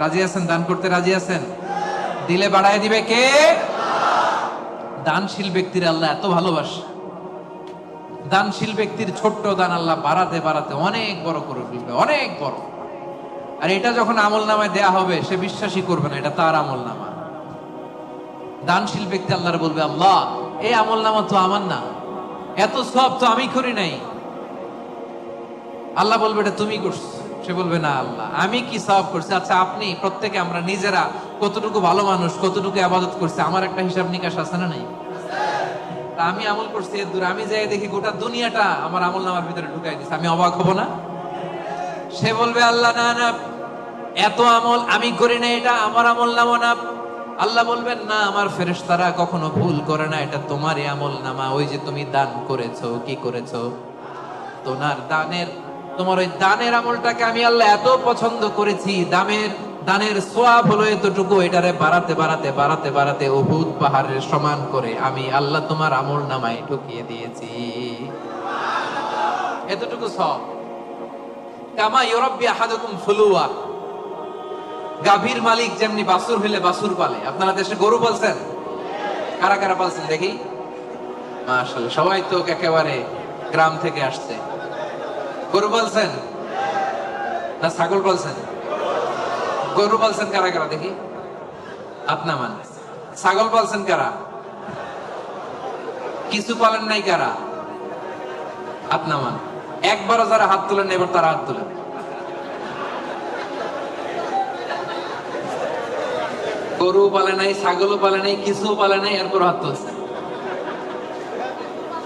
রাজি আছেন? দান করতে রাজি আছেন? দিলে বাড়ায় দিবে কে? দানশীল ব্যক্তির আল্লাহ এত ভালোবাসে। দানশীল ব্যক্তির ছোট্ট দান আল্লাহ বাড়াতে বাড়াতে অনেক বড় করে ফেলবে, অনেক বড়। আর এটা যখন আমল নামায় দেয়া হবে, সে বিশ্বাসই করবে না এটা তার আমল নামা। দানশীল ব্যক্তি আল্লাহর বলবে, আল্লাহ এই আমল নামা তো আমার না, এত সব তো আমি করি নাই। আল্লাহ বলবে এটা তুমি করছো। সে বলবে না আল্লাহ আমি কি সওয়াব করছি? আচ্ছা আপনি প্রত্যেকে আমরা নিজেরা কতটুকু ভালো মানুষ, কতটুকু ইবাদত করছি, আমার একটা হিসাব নিকাশ আছে না নাই? আমি আমল করছি এর দূর, আমি যাই দেখি গোটা দুনিয়াটা আমার আমল নামার ভিতরে ঢুকাই দিচ্ছে, আমি অবাক হব না? সে বলবে আল্লাহ না না, এত আমল আমি করি না, এটা আমার আমল নামা না। আল্লাহ বলবেন না, আমার ফেরেশতারা কখনো ভুল করে না, এটা তোমারই আমল নামা। ওই যে তুমি দান করেছো, কি করেছো, তোমার ওই দানের আমলটাকে আমি আল্লাহ এত পছন্দ করেছি, দানের সওয়াব হলো এতটুকু, এটারে বাড়াতে বাড়াতে বাড়াতে বাড়াতে উহুদ পাহাড়ের সমান করে আমি আল্লাহ তোমার আমল নামায় ঢুকিয়ে দিয়েছি। এতটুকু সওয়াব। কামা ইউরাব্বি আহাদুকুম ফুলুয়া, গাভীর মালিক যেমনি বাছুর হইলে বাছুর পালে, আপনারা দেশে গরু পালছেন? কারা কারা পালছেন দেখি? মাশাআল্লাহ, সবাই তো একেবারে গ্রাম থেকে আসছে। গরু পালছেন না ছাগল পালছেন? গরু পালছেন কারা কারা দেখি? আপনা মান। ছাগল পালছেন কারা? কিছু পালেন নাই কারা? আপনা মান। একবারও যারা হাত তোলেন এবার তারা হাত তোলেন। গরু পালে নাই, ছাগলও পালে নাই, কিছু পালে নাই, এরপর হাত তুলছে।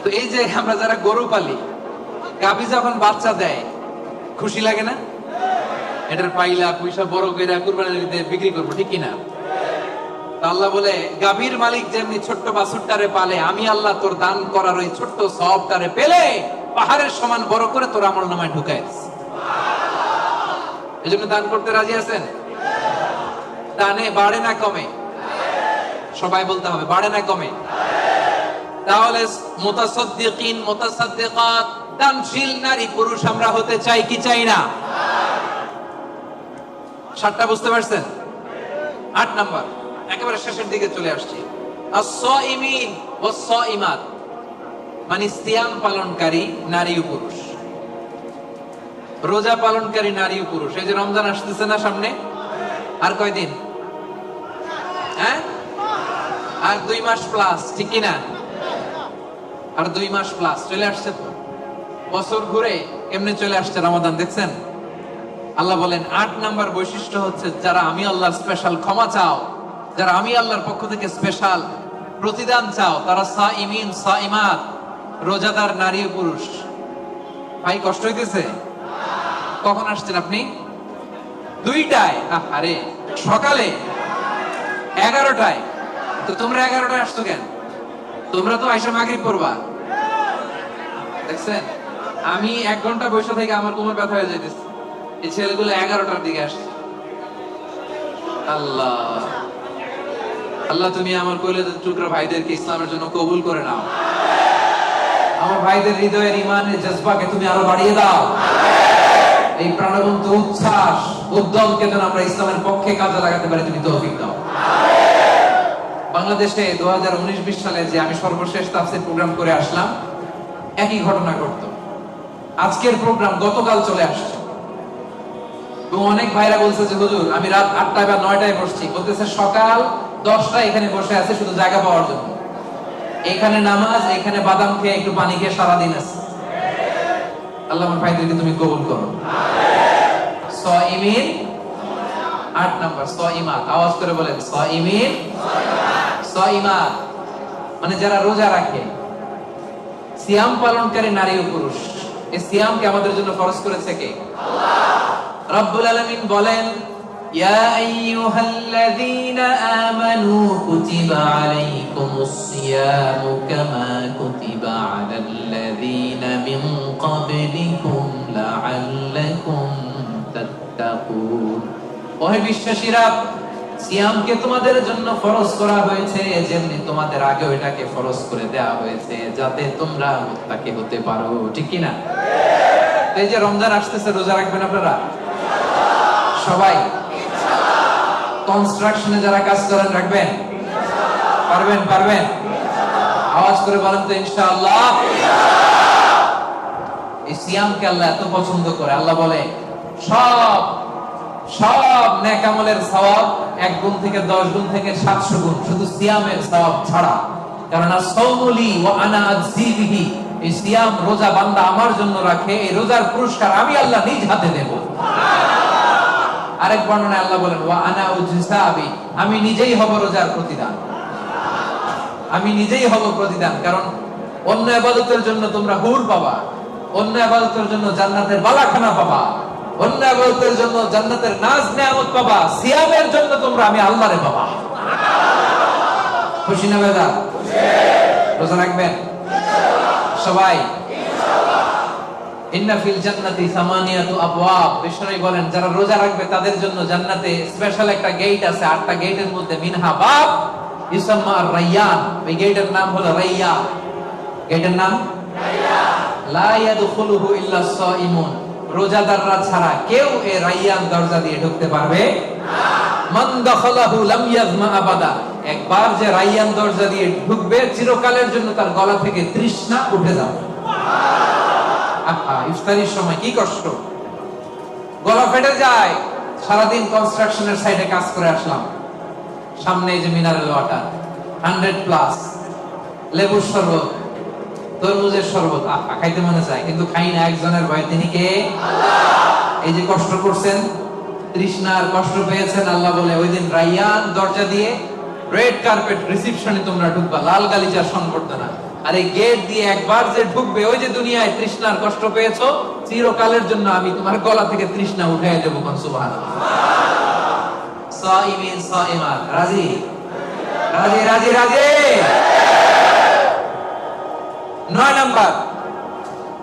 তো এই যে আমরা যারা গরু পালি, গাভী যখন বাচ্চা দেয় খুশি লাগে না? এটার পাইলা পয়সা বড় করে কুরবানির ঈদে বিক্রি করবো, ঠিক কিনা? আল্লাহ বলে গাভীর মালিক যেমনি ছোট্ট বাছুরটারে পালে, আমি আল্লাহ তোর দান করার ওই ছোট্ট সওয়াবটারে পেলে পাহাড়ের সমান বড় করে তোর আমলনামায় ঢুকায় দিছি। এজন্য দান করতে রাজি আছেন? দানে বাড়ে না কমে? সবাই বলতে হবে, বাড়ে না কমে? তাহলে মুতাসাদ্দিকিন মুতাসাদ্দিকাত, দানশীল নারী পুরুষ আমরা হতে চাই কি চাই না? 7টা বুঝতে পারছেন? 8 নাম্বার, একেবারে শেষের দিকে চলে আসছি। আস-সাইমিন ওয়াস-সাইমাত, মানে সিয়াম পালনকারী নারী ও পুরুষ, রোজা পালনকারী নারী ও পুরুষ। এই যে রমজান আসতেছে না সামনে, আর কয়দিন? হ্যাঁ, আর 2 মাস প্লাস, ঠিক কিনা? আর 2 মাস প্লাস চলে আসছে তো। বছর ঘুরে এমনি চলে আসছে রমাদান, দেখছেন? আল্লাহ বলেন 8 নাম্বার বৈশিষ্ট্য হচ্ছে যারা আমি আল্লাহর স্পেশাল ক্ষমা চাও, যারা আমি আল্লাহর পক্ষ থেকে স্পেশাল প্রতিদান চাও, তারা সাইমিন সাইমাত, রোজাদার নারী ও পুরুষ। ভাই কষ্ট হইতেছে? কখন আসছেন আপনি? 2টায়? আরে সকালে 11টায়। তো তোমরা 11টায় আসছো কেন? তোমরা তো আইসা মাগরিব পড়বা। দেখছেন, আমি 1 ঘন্টা বসে থেকে আমার কোমর ব্যথা হয়ে যাইতেছে, এই ছেলেগুলো 11টার দিকে আসছে। আল্লাহ আল্লাহ, তুমি আমার কলিজার টুকরা ভাইদেরকে ইসলামের জন্য কবুল করে নাও। আমার ভাইদের হৃদয়ের ঈমানের জজবাকে তুমি আরো বাড়িয়ে দাও। এই প্রাণবন্ত উচ্ছ্বাস উদ্যমকে যেন আমরা ইসলামের পক্ষে কাজে লাগাতে পারি, তুমি তৌফিক দাও। বাংলাদেশে 2019-20 সালে যে আমি সর্বশেষ তাফসীর প্রোগ্রাম করে আসলাম, একই ঘটনা ঘটতো। আজকের প্রোগ্রাম গতকাল চলে আসছে, এবং অনেক ভাইরা বলছে যে হুজুর আমি রাত 8টায় বা 9টায় বসছি, বলতেছে সকাল 10টায় এখানে বসে আছে শুধু জায়গা পাওয়ার জন্য। এখানে নামাজ, এখানে বাদাম খেয়ে একটু পানি খেয়ে সারাদিন আছে। আল্লাহ আমার ভাইদেরকে তুমি কবুল করো। সাইমিন 8 নাম্বার, সাইমাত। আওয়াজ করে বলেন সাইমিন সাইমাত, মানে যারা রোজা রাখে, সিয়াম পালনকারী নারী ও পুরুষ। এই সিয়ামকে আমাদের জন্য ফরজ করেছে কে? আল্লাহ। রব্বুল আলামিন বলেন, ইয়া আইয়ুহাল্লাযীনা আমানু কুতিবা আলাইকুমুস সিয়ামু কামা কুতিবা আলাল্লাযীনা মিন ক্বাবলিকুম লাআল্লাকুম তাত্তাকুন। ওহে বিশ্বাসীরা, সিয়ামকে তোমাদের জন্য ফরজ করা হয়েছে যেমনি তোমাদের আগে এটাকে ফরজ করে দেওয়া হয়েছে, যাতে তোমরা মুত্তাকি হতে পারো, ঠিক কি না? এই যে রমজান আসতেছে, রোজা রাখবেন আপনারা সবাই? কনস্ট্রাকশনে যারা কাজ করেন রাখবেন? পারবেন? পারবেন? আওয়াজ করে বলেন তো ইনশাআল্লাহ। এই সিয়ামকে আল্লাহ এত পছন্দ করে, আল্লাহ বলে সব সব নেক আমলের সওয়াব 1 গুণ থেকে 10 গুণ থেকে 700 গুণ, শুধু সিয়ামের সওয়াব ছাড়া। কারণ আস-সাওমুলি ওয়া আনা আজজি বিহি, এই সিয়াম রোজা বান্দা আমার জন্য রাখে, এই রোজার পুরস্কার আমি আল্লাহ নিজ হাতে দেব। আরেক বর্ণনায় আল্লাহ বলেন ওয়া আনা উজসাবি, আমি নিজেই হব রোজার প্রতিদান, আমি নিজেই হব প্রতিদান। কারণ অন্য ইবাদতের জন্য তোমরা হুর পাবা, অন্য ইবাদতের জন্য জান্নাতের বালাখানা পাবা, অন্য ইবাদতের জন্য জান্নাতের নাজ নেয়ামত পাবা, সিয়ামের জন্য তোমরা আমি আল্লাহরে পাবা। খুশি না বেজা? রোজা রাখবেন সবাই? ইন্না ফিল জান্নাতি সামানিয়াতু আবওয়াব, বিশ্বনবী বলেন যারা রোজা রাখবে তাদের জন্য জান্নাতে স্পেশাল একটা গেট আছে, 8টা গেটের মধ্যে মিনহা বাব ইউসাম্মা আর-রায়্যান, ওই গেটের নাম হলো রায়্যান। গেটের নাম রায়্যান। লা ইয়াদখুলুহু ইল্লা সাইমুন, রোজাদাররা ছাড়া কেউ এই রায়্যান দরজা দিয়ে ঢুকতে পারবে না। মান দাখালাহু লাম ইয়াজমা আবাদা, একবার যে রায়্যান দরজা দিয়ে ঢুকবে চিরকালের জন্য তার গলা থেকে তৃষ্ণা উঠে যাবে। আহা, ইফতারির সময় কি কষ্ট, গলা ফেটে যায়। সারাদিন কনস্ট্রাকশনের সাইডে কাজ করে আসলাম, সামনে এই যে মিনারেল ওয়াটার 100+, লেবুর শরবত, তরমুজের শরবত, আহা খাইতে মনে চায়, কিন্তু খাই না। একজনের ভয়, তিনি কে? আল্লাহ। এই যে কষ্ট করছেন, তৃষ্ণার কষ্ট পেয়েছেন, আল্লাহ বলে ওই দিন রায়্যান দরজা দিয়ে রেড কার্পেট রিসেপশনে তোমরা ঢুকবা, লাল গালিচার সংবর্ধনা। আর এই গেট দিয়ে একবার যে ঢুকবে, ওই যে দুনিয়ায় তৃষ্ণার কষ্ট পেয়েছো, চিরকালের জন্য আমি তোমার গলা থেকে তৃষ্ণা উঠাইয়া দেবো। সুবহানাল্লাহ। সাইমিন সাইমাত, রাজি রাজি রাজি রাজি। 9 নাম্বার,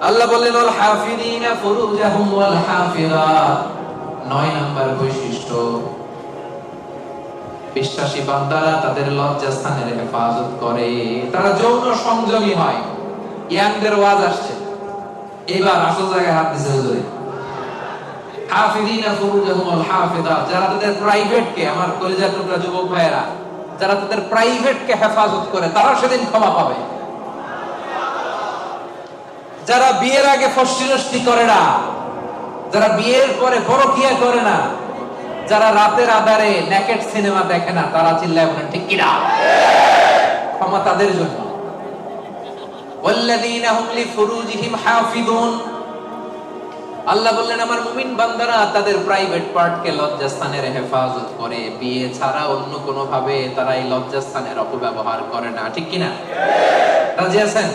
আল্লাহ বললেন ওয়াল হাফিযিনা ফুরুজাহুম ওয়াল হাফিযাত। 9 নাম্বার বৈশিষ্ট্য, বিশ্বাসী বান্দারা তাদের লজ্জাস্থানের হেফাজত করে, তারা যৌন সংযমী হয়। ইয়াংদের ওয়াজ আসছে, এবার আসল জায়গায় হাত দিছে হুজুরে। হাফিযিনা ফুরুজাহুম ওয়াল হাফিযাত, যারা তাদের প্রাইভেট কে, আমার কলিজার টুকরা যুবক ভাইয়েরা, যারা তাদের প্রাইভেট কে হেফাজত করে, তারা সেদিন ক্ষমা পাবে। যারা বিয়ের আগে ফষ্টি নষ্টি করে না, যারা বিয়ের পরে পরকিয়া করে না, যারা রাতের আধারে নেকেড সিনেমা দেখে না, তারা চিল্লায় বলেন ঠিক কিনা? ক্ষমা তাদের জন্য। ওয়াল্লাযীনা হুম লিফুরুজিহিম হাফিযুন, আল্লাহ বললেন আমার মুমিন বান্দারা তাদের প্রাইভেট পার্ট কে লজ্জাস্থানের হেফাজত করে, বিয়ে ছাড়া অন্য কোনো ভাবে তারা এই লজ্জাস্থানের অপব্যবহার করে না। ঠিক কিনা? রাজি আছেন?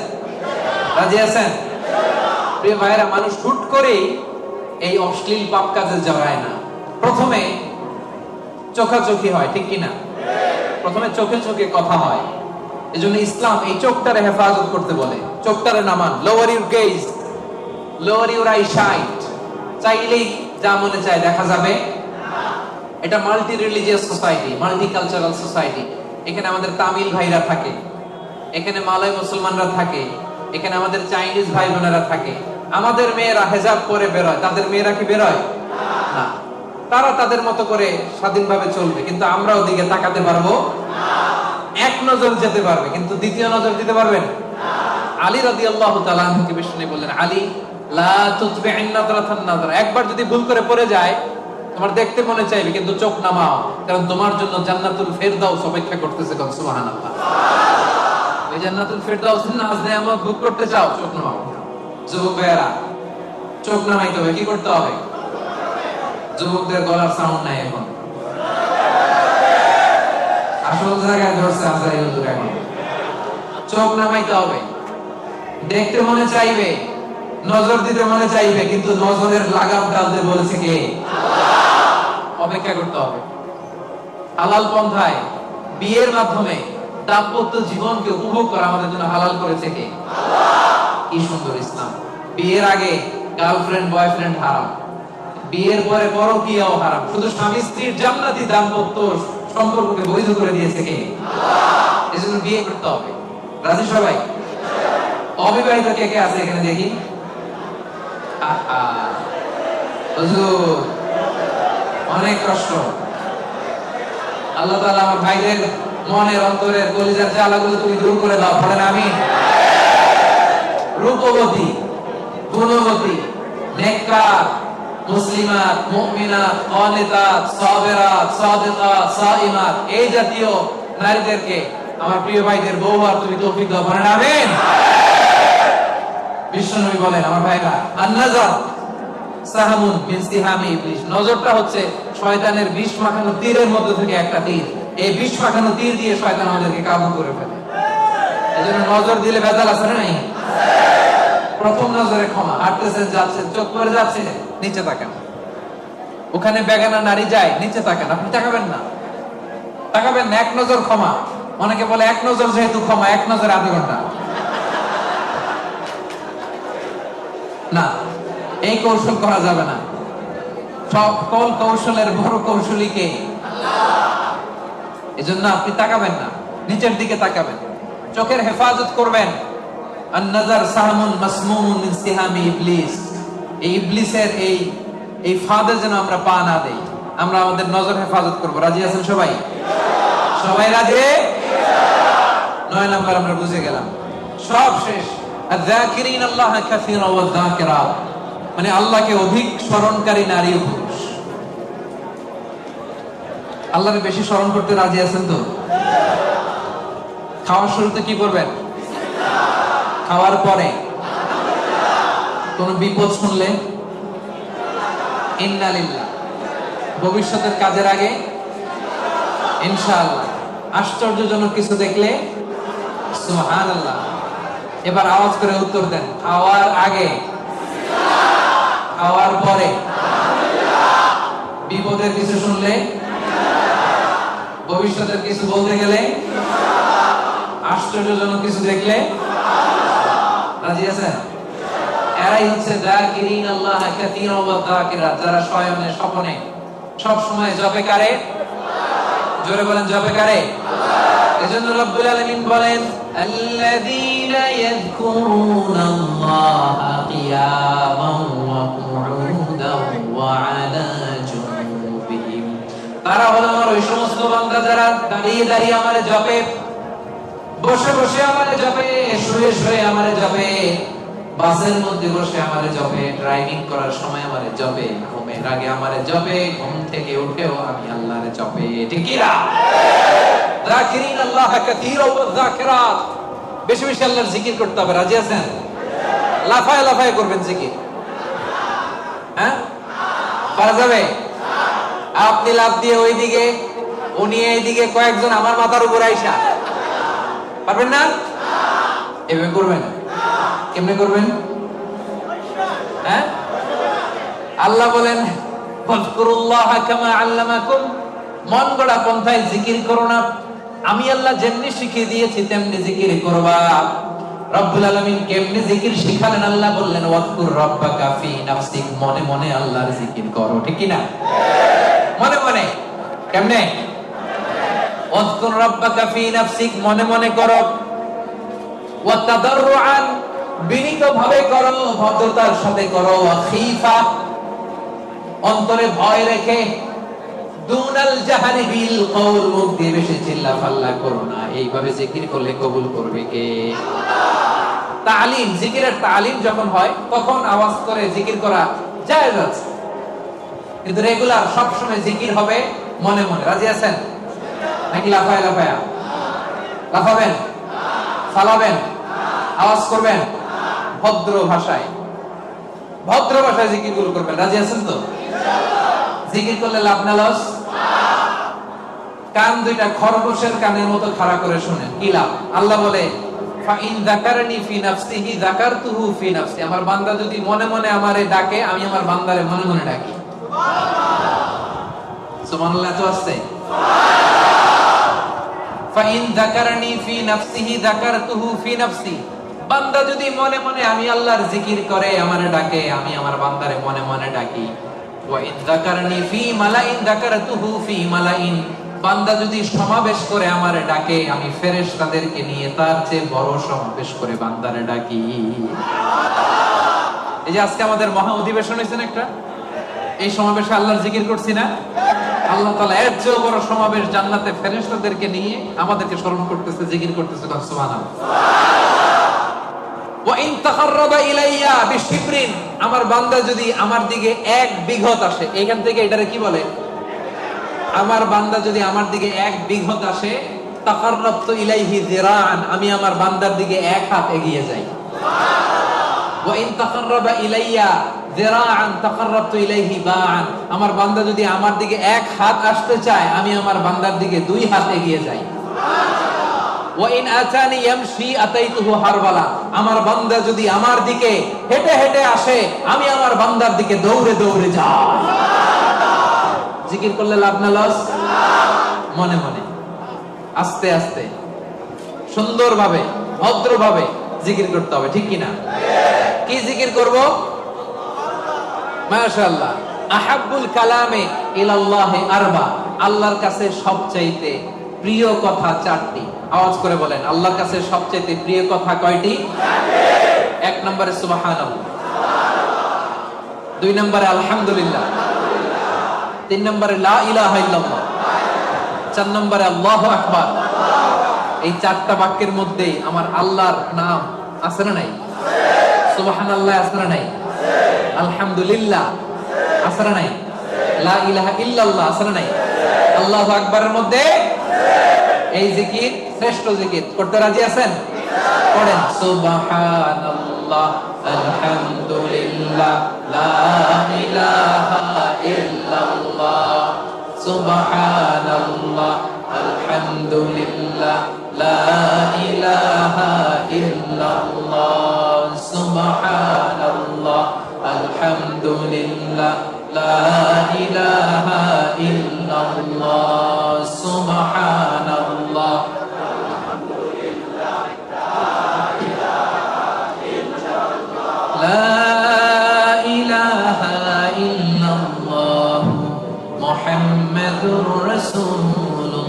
রাজি আছেন? প্রিয় ভাইরা, মানুষ হুট করে এই অশ্লীল পাপ কাজে জড়ায় না। প্রথমে চোখাচোখি হয়, ঠিক কিনা? প্রথমে চোখে চোখে কথা হয়। এজন্য ইসলাম এই চোখটারে হেফাজত করতে বলে। চোখটারে নামান, lower your gaze, lower your eye sight. চাইলেই যা মনে চায় দেখা যাবে। এটা multi religious society, multi cultural society. এখানে আমাদের তামিল ভাইরা থাকে, এখানে মালয় মুসলমানরা থাকে, এখানে আমাদের চাইনিজ ভাই বোনেরা থাকে। আমাদের মেয়েরা হেজাব পরে বেরোয়, তাদের মেয়েরা কি বেরোয় না? তারা তাদের মতো করে স্বাধীনভাবে চলবে, কিন্তু আমরা ওদিকে তাকাতে পারবো না। এক নজর যেতে পারবে, কিন্তু দ্বিতীয় নজর দিতে পারবেন না। আলী রাদিয়াল্লাহু তাআলা আনহুকে বিষ্ণু বললেন, আলী লা তুতবি'ন নাযরাতান নাযরা, একবার যদি ভুল করে পড়ে যায়, তোমার দেখতে মনে চাইবে, কিন্তু চোখ নামাও, কারণ তোমার জন্য জান্নাতুল ফেরদাউস অপেক্ষা করতেছে। সুবহানাল্লাহ। ওই জান্নাতুল ফেরদাউসের নাজ নেয়ামত ভোগ করতে চাও, চোখ নামাও। যুবক ভাইয়েরা, চোখ নামাইতে হবে। কি করতে হবে? যুবকদের গলার সাউন্ড নাই এখন, আসল জায়গায় ধরছে আজরাইল হুজুর। এখন চোখ নামাইতে হবে। দেখতে মনে চাইবে, নজর দিতে মনে চাইবে, কিন্তু নজরের লাগাম ডালতে বলেছে কে? আল্লাহ। অপেক্ষা করতে হবে। হালাল পন্থায় বিয়ের মাধ্যমে দাম্পত্য জীবনকে উপভোগ করা আমাদের জন্য হালাল করেছে কে? আল্লাহ। কি সুন্দর ইসলাম! বিয়ের আগে গার্লফ্রেন্ড বয়ফ্রেন্ড হারাম, বিয়ের পরে পরকীয়াও হারাম। শুধু স্বামী স্ত্রীর জান্নাতি দাম্পত্য সম্পর্ককে বৈধ করে দিয়েছে কে? আল্লাহ। এজন্য বিয়ে করতে হবে। রাজি সবাই? অবিবাহিত কে কে আছে এখানে দেখি? হুজুর, অনেক কষ্ট। আল্লাহ তাআলা আমার ভাইদের মনের অন্তরের কলিজার জ্বালাগুলো তুমি দূর করে দাও। পড়েন আমিন। রূপবতী, গুণবতী, নেককার, মুসলিমাত, মুমিনাত, কানিতাত, সাবিরাত, সাদিকাত, সাইমাত, এই জাতীয় নারীদেরকে আমার প্রিয় ভাইদের বউ আর তুমি তৌফিক দাও। পড়েন আমিন। বিশ্বনবী বলেন আমার ভাইরা, আন-নাজর সাহামুন মিন সিহামি ইবলিস, নজরটা হচ্ছে শয়তানের বিষ মাখানো তীরের মধ্যে থেকে একটা তীর। এই বিষ মাখানো তীর দিয়ে শয়তান আমাদেরকে কাবু করে ফেলে। এজন্য নজর দিলে ভেজাল আছে না নাই? প্রথম নজরে ক্ষমা। হাঁটতেছেন, যাচ্ছেন, চোখ পড়ে যাচ্ছে, নিচে তাকান। ওখানে বেগানা নারী যায়, নিচে তাকান। আপনি তাকাবেন না, তাকাবেন না। এক নজর ক্ষমা। অনেকে বলে এক নজর যেহেতু ক্ষমা, এক নজর আধা ঘন্টা। না, এই কৌশল করা যাবে না। সকল কৌশলের বড় কৌশলী কে? আল্লাহ। এজন্য আপনি তাকাবেন না, নিচের দিকে তাকাবেন, চোখের হেফাজত করবেন। আন-নাজার সাহামুন মাসমুমুন মিন সিহামি ইবলিস, এই ইবলিসের এই ফাঁদে যেন আমরা পা না দেই। আমরা আমাদের নজর হেফাজত করব। রাজি আছেন সবাই? সবাই রাজি? 9 নাম্বার আমরা বুঝে গেলাম, সব শেষ। আয-যাকিরিন আল্লাহ কাসীরা ওয়ায-যাকিরাত, মানে আল্লাহকে অধিক স্মরণকারী নারী ও পুরুষ। আল্লাহকে বেশি স্মরণ করতে রাজি আছেন তো? খাওয়ার শুরুতে কি করবেন? খাওয়ার পরে কোন বিপদ শুনলে ইন্না লিল্লাহ, ভবিষ্যতের কাজের আগে ইনশাআল্লাহ, আশ্চর্যজনক কিছু দেখলে সুবহানাল্লাহ। এবার আওয়াজ করে উত্তর দেন, খাওয়ার আগে, খাওয়ার পরে, বিপদের কিছু শুনলে, ভবিষ্যতের কিছু বলতে গেলে, আশ্চর্যজনক কিছু দেখলে রাজি আছেন? এরাই হচ্ছে যাকিরিন আল্লাহ কাসীরা ওয়া যাকিরাত, যারা শয়নে স্বপনে সব সময় জপে কারে? জোরে বলেন, জপে কারে? এজন্য রব্বুল আলামিন বলেন আল্লাযীনা ইয়াযকুরুনাল্লাহা কিয়ামান ওয়া কুউদান ওয়া আলা জুনুবিহিম, তারা হলো আমার ওই সমস্ত বান্দা যারা দাঁড়িয়ে দাঁড়িয়ে আমারে জপে, বসে বসে আমারে জপে, শুয়ে শুয়ে আমারে জপে, বাসের মধ্যে বসে আমারে জপে, ড্রাইভিং করার সময় আমারে জপে, ঘুমের আগে আমারে জপে, ঘুম থেকে উঠেও আমি আল্লাহরে জপে। ঠিক কি না? যাকিরিন আল্লাহ কাসীরা ওয়া যাকিরাত, বেশি বেশি আল্লাহর জিকির করতে হবে। রাজি আছেন? লাফায় লাফায় করবেন জিকির। হ্যাঁ, পারা যাবে? আপনি লাফ দিয়ে ওইদিকে, উনি এইদিকে, কয়েকজন আমার মাথার উপর আইসা, পারবেন না? এভাবে করবেন। কেমনে করবেন? হ্যাঁ, আল্লাহ বলেন ফাযকুরুল্লাহা কামা আল্লামাকুম, মন গড়া পন্থায় জিকির করো না, আমি আল্লাহ যেমনি শিখিয়ে দিয়েছি তেমনি জিকির করবা। রব্বুল আলামিন কেমনে জিকির শিখালেন? আল্লাহ বললেন ওয়াজকুর রাব্বাকা ফি নাফসিক, মনে মনে আল্লাহর জিকির করো। ঠিক কি না? মনে মনে। কেমনে? ওয়াজকুর রাব্বাকা ফি নাফসিক, মনে মনে করো, ওয়া তাদাররুআন, বিনীতভাবে করো, ভদ্রতার সাথে করো, ওয়া খীফা, অন্তরে ভয় রেখে, দুনাল জাহরি বিল কওল, মুখ দিয়ে বেশি চিল্লাফাল্লা করো না। এইভাবে জিকির করলে কবুল করবে কে? তালিম, জিকিরের তালিম যখন হয় তখন আওয়াজ করে জিকির করা জায়েজ আছে, কিন্তু রেগুলার সব সময় জিকির হবে মনে মনে। রাজি আছেন নাকি লাফায় লাফায়া? লাফাবেন, ফালাবেন, আওয়াজ করবেন, ভদ্র ভাষায়, ভদ্র ভাষায় জিকির গুলো করবেন। রাজি আছেন তো? জিকির করলে লাভ না লস? কান দুইটা খরগোশের কানের মতো খাড়া করে শুনেন, কি লাভ? আল্লাহ বলে ফাইন যাকারনি ফি নাফসিহি যাকারতুহু ফি নাফসি, আমার বান্দা যদি মনে মনে আমারে ডাকে, আমি আমার বান্দারে মনে মনে ডাকি। সুবহানাল্লাহ। তো আছে ফাইন যাকারনি ফি নাফসিহি যাকারতুহু ফি নাফসি, বান্দা যদি মনে মনে আমি আল্লাহর জিকির করে আমারে ডাকে, আমি আমার বান্দারে মনে মনে ডাকি। ওয়া ইন যাকারনি ফি মালাইন যাকারতুহু ফি মালাইন, বান্দা যদি সমাবেশ করে আমারে ডাকে, আমি ফেরেশতাদেরকে নিয়ে তার চেয়ে বড় সমাবেশ করে বান্দারে ডাকি। এই যে আজকে আমাদের মহা অধিবেশন হয়েছে না একটা, এই সমাবেশে আল্লাহর জিকির করছি না? আল্লাহ তাআলা এর চেয়ে বড় সমাবেশ জান্নাতে ফেরেশতাদেরকে নিয়ে আমাদেরকে স্মরণ করতেছে, জিকির করতেছে। সুবহানাল্লাহ। ওয়া ইন তাকাররাবা ইলাইয়া বিশিবরিন, আমার বান্দা যদি আমার দিকে 1 বিঘত আসে, এখান থেকে এটারে কি বলে? আমার বান্দা যদি আমার দিকে 1 বিঘত আসে, তাকাররাবতু ইলাইহি যিরাআন, আমি আমার বান্দার দিকে 1 হাত এগিয়ে যাই। ওয়া ইন তাকাররাবা ইলাইয়া যিরাআন তাকাররাবতু ইলাইহি বাআন, আমার বান্দা যদি আমার দিকে 1 হাত আসতে চায়, আমি আমার বান্দার দিকে 2 হাত এগিয়ে যাই। ওয়া ইন আতানি ইয়ামশি আতাইতুহু হারওয়ালা, আমার বান্দা যদি আমার দিকে হেঁটে হেঁটে আসে, আমি আমার বান্দার দিকে দৌড়ে দৌড়ে যাই। জিকির করলে লাভ না লস? মনে মনে, আস্তে আস্তে, সুন্দরভাবে, ভদ্রভাবে জিকির করতে হবে। ঠিক কি না? কি জিকির করব? মাশাআল্লাহ। আহাব্বুল কালামে ইলাল্লাহি আরবা, আল্লাহর কাছে সবচাইতে প্রিয় কথা 4টি। আওয়াজ করে বলেন, আল্লাহর কাছে সবচাইতে প্রিয় কথা কয়টি? 1 নম্বরে সুবহানাল্লাহ, 2 নম্বরে আলহামদুলিল্লাহ, তিন নম্বরে লা ইলাহা ইল্লাল্লাহ, চার নম্বরে আল্লাহু আকবার। এই চারটা বাক্যের মধ্যে আমার আল্লাহর নাম আছে না নাই? সুবহানাল্লাহ আছে না নাই? আলহামদুলিল্লাহ আছে না নাই? লা ইলাহা ইল্লাল্লাহ আছে না নাই? আল্লাহু আকবারের মধ্যে এই জিকির শ্রেষ্ঠ জিকির। করতে রাজি আছেন? পড়েন সুবহানাল্লাহ আলহামদুলিল্লাহ লা ইলাহা ইল্লাল্লাহ, সুবহানাল্লাহ আলহামদুলিল্লাহ লা ইলাহা ইল্লাল্লাহ, সুবহানাল্লাহ আলহামদুলিল্লাহ লা ইলাহা ইল্লাল্লাহ, সুবহানাল্লাহ লা ইলাহা ইল্লাল্লাহ মুহাম্মাদুর রাসূলুল্লাহ।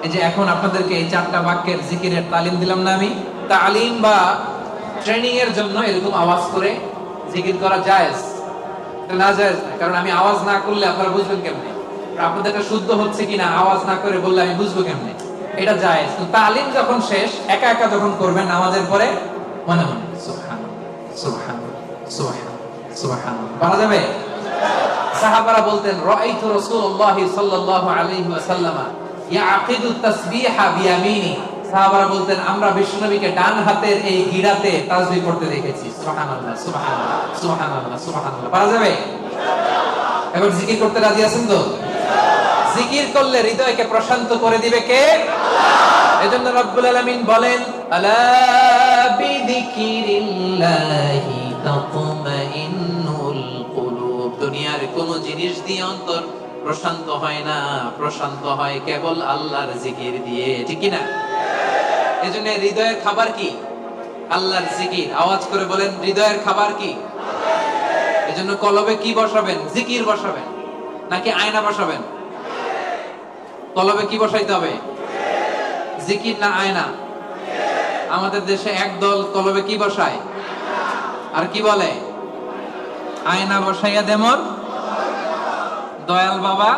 এই যে এখন আপনাদেরকে এই চারটা বাক্যের জিকিরের তালিম দিলাম না আমি? তালিম বা ট্রেনিং এর জন্য এরকম আওয়াজ করে জিকির করা জায়েজ, না জায়েজ না? কারণ আমি আওয়াজ না করলে আপনারা বুঝবেন কেমনে? আপনাদের এটা শুদ্ধ হচ্ছে কিনা আওয়াজ না করে বললে আমি বুঝবো কেমনে? এটা জায়েজ। তো তালিম যখন শেষ, একা একা যখন করবেন নামাজের পরে মনে মনে সুবহানাল্লাহ সুবহানাল্লাহ সুবহানাল্লাহ সুবহানাল্লাহ বলা যাবে? সাহাবারা বলতেন রাআইতু রাসূলুল্লাহ সাল্লাল্লাহু আলাইহি ওয়াসাল্লাম ইয়াকিদু তাসবিহা বিয়ামিনি। সাহাবারা বলতেন আমরা বিশ্বনবীকে ডান হাতের এই গিরাতে তাসবিহ করতে দেখেছি। সুবহানাল্লাহ সুবহানাল্লাহ সুবহানাল্লাহ সুবহানাল্লাহ বলা যাবে? এবার জিকির করতে রাজি আছেন তো? জিকির করলে হৃদয়কে প্রশান্ত করে দিবে কে? আল্লাহ। এজন্য রব্বুল আলামিন বলেন আলা বিযিকিরিল্লাহি তাতমাইন্নুল কুলুব। দুনিয়ার কোন জিনিস দিয়ে অন্তর প্রশান্ত হয় না, প্রশান্ত হয় কেবল আল্লাহর জিকির দিয়ে, ঠিক কি না? এজন্য হৃদয়ের খাবার কি? আল্লাহর জিকির। আওয়াজ করে বলেন হৃদয়ের খাবার কি? এজন্য কলবে কি বসাবেন? জিকির বসাবেন নাকি আয়না বসাবেন? কলবে কি বসাইতে হবে? জিকির না আয়না? আমাদের দেশে একদল কলবে কি বসায় আর কি বলে? আয়না বসাইয়া দেমর দয়াল বাবা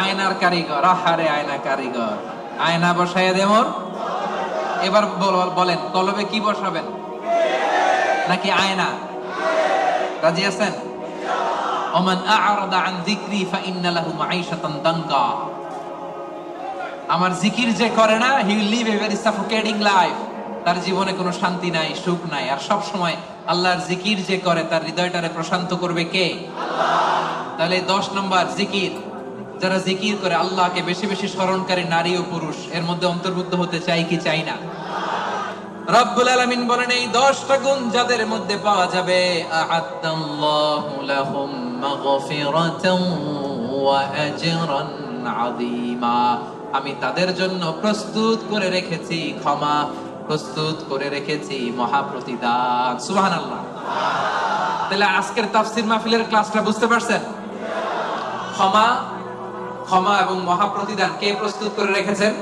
আয়নার কারিগর। আহারে আয়না কারিগর, আয়না বসাইয়া দেমর। এবার বলেন কলবে কি বসাবেন নাকি আয়না? রাজি আছেন? ওমান আ'রাদা আন যিকরি ফাইন্না লাহু মাঈশাতান দানকা। আমার জিকির যে করে না, he will live a very suffocating life. তার জীবনে কোনো শান্তি নাই, সুখ নাই। আর সব সময় আল্লাহর জিকির যে করে তার হৃদয়টারে প্রশান্ত করবে কে? আল্লাহ। তাহলে 10 নম্বর জিকির। যারা জিকির করে আল্লাহকে বেশি বেশি স্মরণকারী নারী ও পুরুষ এর মধ্যে অন্তর্ভুক্ত হতে চাই কি চাই না? রব্বুল আলামিন বলেন এই 10টা গুণ যাদের মধ্যে পাওয়া যাবে আ'আদাল্লাহু লাহুম মাগফিরাতান ওয়া আজরান আযীমা। আমি তাদের জন্য প্রস্তুত করে রেখেছি ক্ষমা, প্রস্তুত করে রেখেছি মহা প্রতিদান। সুবহানাল্লাহ। তাহলে আজকের তাফসীর মাহফিলের ক্লাসটা বুঝতে পারছেন? ক্ষমা, ক্ষমা এবং মহা প্রতিদান কে প্রস্তুত করে রেখেছেন?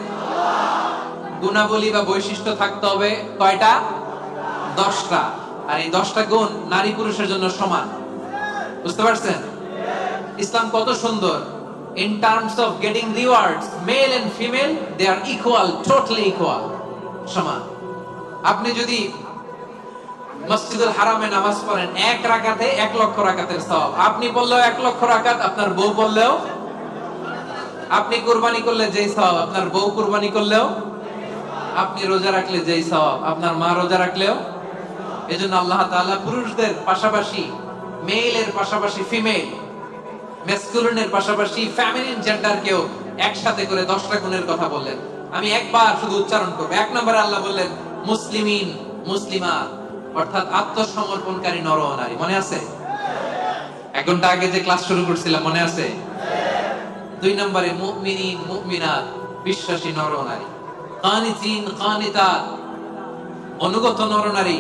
গুণাবলী বা বৈশিষ্ট্য থাকতে হবে কয়টা? 10টা। আর এই 10টা গুণ নারী পুরুষের জন্য সমান। বুঝতে পারছেন? ইসলাম কত সুন্দর। In terms of getting rewards, male and female, they are equal, totally equal. সমান। আপনি যদি মসজিদুল হারামে নামাজ পড়েন 1 রাকাতে 1 লক্ষ রাকাতের সওয়াব। আপনি পড়লেও 1 লক্ষ রাকাত, আপনার বউ পড়লেও। আপনি কুরবানি করলে যেই সওয়াব, আপনার বউ কুরবানি করলেও। আপনি রোজা রাখলে যেই সওয়াব, আপনার মা রোজা রাখলেও। এজন্য আল্লাহ তাআলা পুরুষদের পাশাপাশি মেইলের পাশাপাশি ফিমেল, ম্যাসকুলিনের পাশাপাশি ফেমিনিন জেন্ডারকেও একসাথে করে 10টা গুণের কথা বললেন। আমি একবার শুধু উচ্চারণ করব। 1 নম্বরে আল্লাহ বললেন মুসলিমিন, মুসলিমাত, অর্থাৎ আত্মসমর্পণকারী নর ও নারী। মনে আছে? 1 ঘন্টা আগে যে ক্লাস শুরু করছিলাম মনে আছে? 2 নম্বরে মুমিনিন, মুমিনাত, বিশ্বাসী নর ও নারী। কানিতিন, কানিতাত, অনুগত নর ও নারী।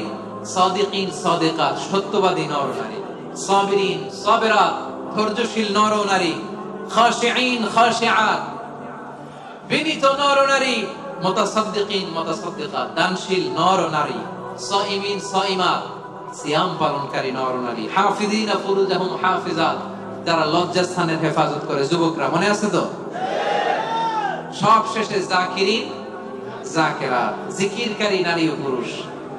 সাদিকিন, সাদিকাত, সত্যবাদী নর ও নারী। সাবিরিন, সাবিরাত, ধৈর্যশীল নর ও নারী। খাশিঈন, খাশিআত, বিনীত নর ও নারী। মুতাসাদ্দিকিন, মুতাসাদ্দিকাত, দানশীল নর ও নারী। সাইমিন, সাইমাত, সিয়াম পালনকারী নর-নারী, হাফিজিনা ফুরুজাহুম হাফিজাত, যারা লজ্জাস্থানের হেফাজত করে, যুবকরা মনে আছে তো? সব শেষে জাকিরিন জাকিরাত, জিকিরকারী নারী ও পুরুষ,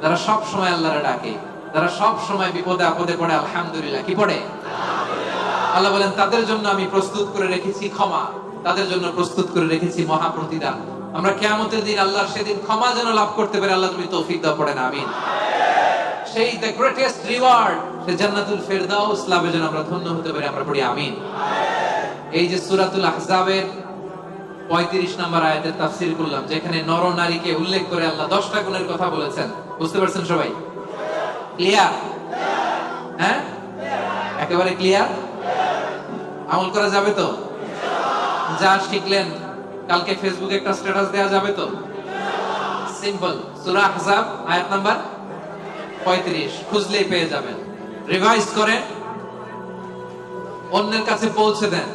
যারা সব সময় আল্লাহরে ডাকে, যারা সব সময় বিপদে আপদে পড়ে আলহামদুলিল্লাহ কি পড়ে? আল্লাহ বলেন তাদের জন্য আমি প্রস্তুত করে রেখেছি ক্ষমা, তাদের জন্য প্রস্তুত করে রেখেছি মহা প্রতিদান। আমরা কিয়ামতের দিন আল্লাহর সেদিন ক্ষমা যেন লাভ করতে পারি, আল্লাহ তুমি তৌফিক দাও, পড়েন আমিন। সেই দ্য গ্রেটেস্ট রিওয়ার্ড, সে জান্নাতুল ফেরদাউস লাভে যেন আমরা ধন্য হতে পারি, আমরা পড়ি আমিন। এই যে সূরাতুল আহজাবের 35 নম্বর আয়াতের তাফসীর করলাম, যেখানে নর নারীকে উল্লেখ করে আল্লাহ 10টা গুণের কথা বলেছেন। বুঝতে পারছেন সবাই? ক্লিয়ার? হ্যাঁ, একেবারে ক্লিয়ার। আমল করা যাবে তো? যা শিখলেন কালকে ফেসবুকে একটা স্ট্যাটাস দেওয়া যাবে তো? সিম্পল, সূরা আহজাব আয়াত নাম্বার 35 খুঁজলেই পেয়ে যাবেন। রিভাইজ করেন, অন্যের কাছে পৌঁছে দেন।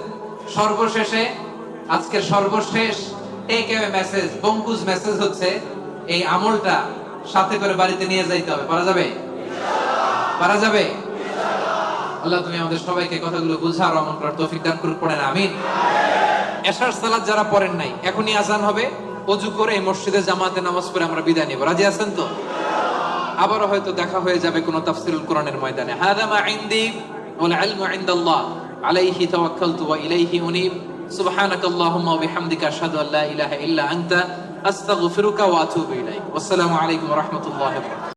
সর্বশেষে আজকের সর্বশেষ টেক অ্যাওয়ে মেসেজ, বঙ্কুজ মেসেজ হচ্ছে এই আমলটা সাথে করে বাড়িতে নিয়ে যাইতে হবে। পারা যাবে? পারা যাবে? আল্লাহ তুমি আমাদের সবাইকে কথাগুলো বুঝার আর আমল করার তৌফিক দান করুন, পড়েন আমিন। এশার সালাত যারা পড়েন নাই, এখনই আজান হবে, ওযু করে এই মসজিদে জামাতে নামাজ পড়ে আমরা বিদায় নিব। রাজি আছেন তো? আবারও হয়তো দেখা হয়ে যাবে কোন তাফসীরুল কোরআনের ময়দানে। হাযা মা ইনদি ওয়াল ইলমু ইনদাল্লাহ আলাইহি তাওয়াক্কালতু ওয়া ইলাইহি উনীব। সুবহানাকাল্লাহুম্মা ওয়া বিহামদিকা আশহাদু আল্লা ইলাহা ইল্লা আনতা আস্তাগফিরুকা ওয়া আতুবু ইলাইক। ওয়াসসালামু আলাইকুম ওয়া রাহমাতুল্লাহি ওয়া বারাকাতুহু।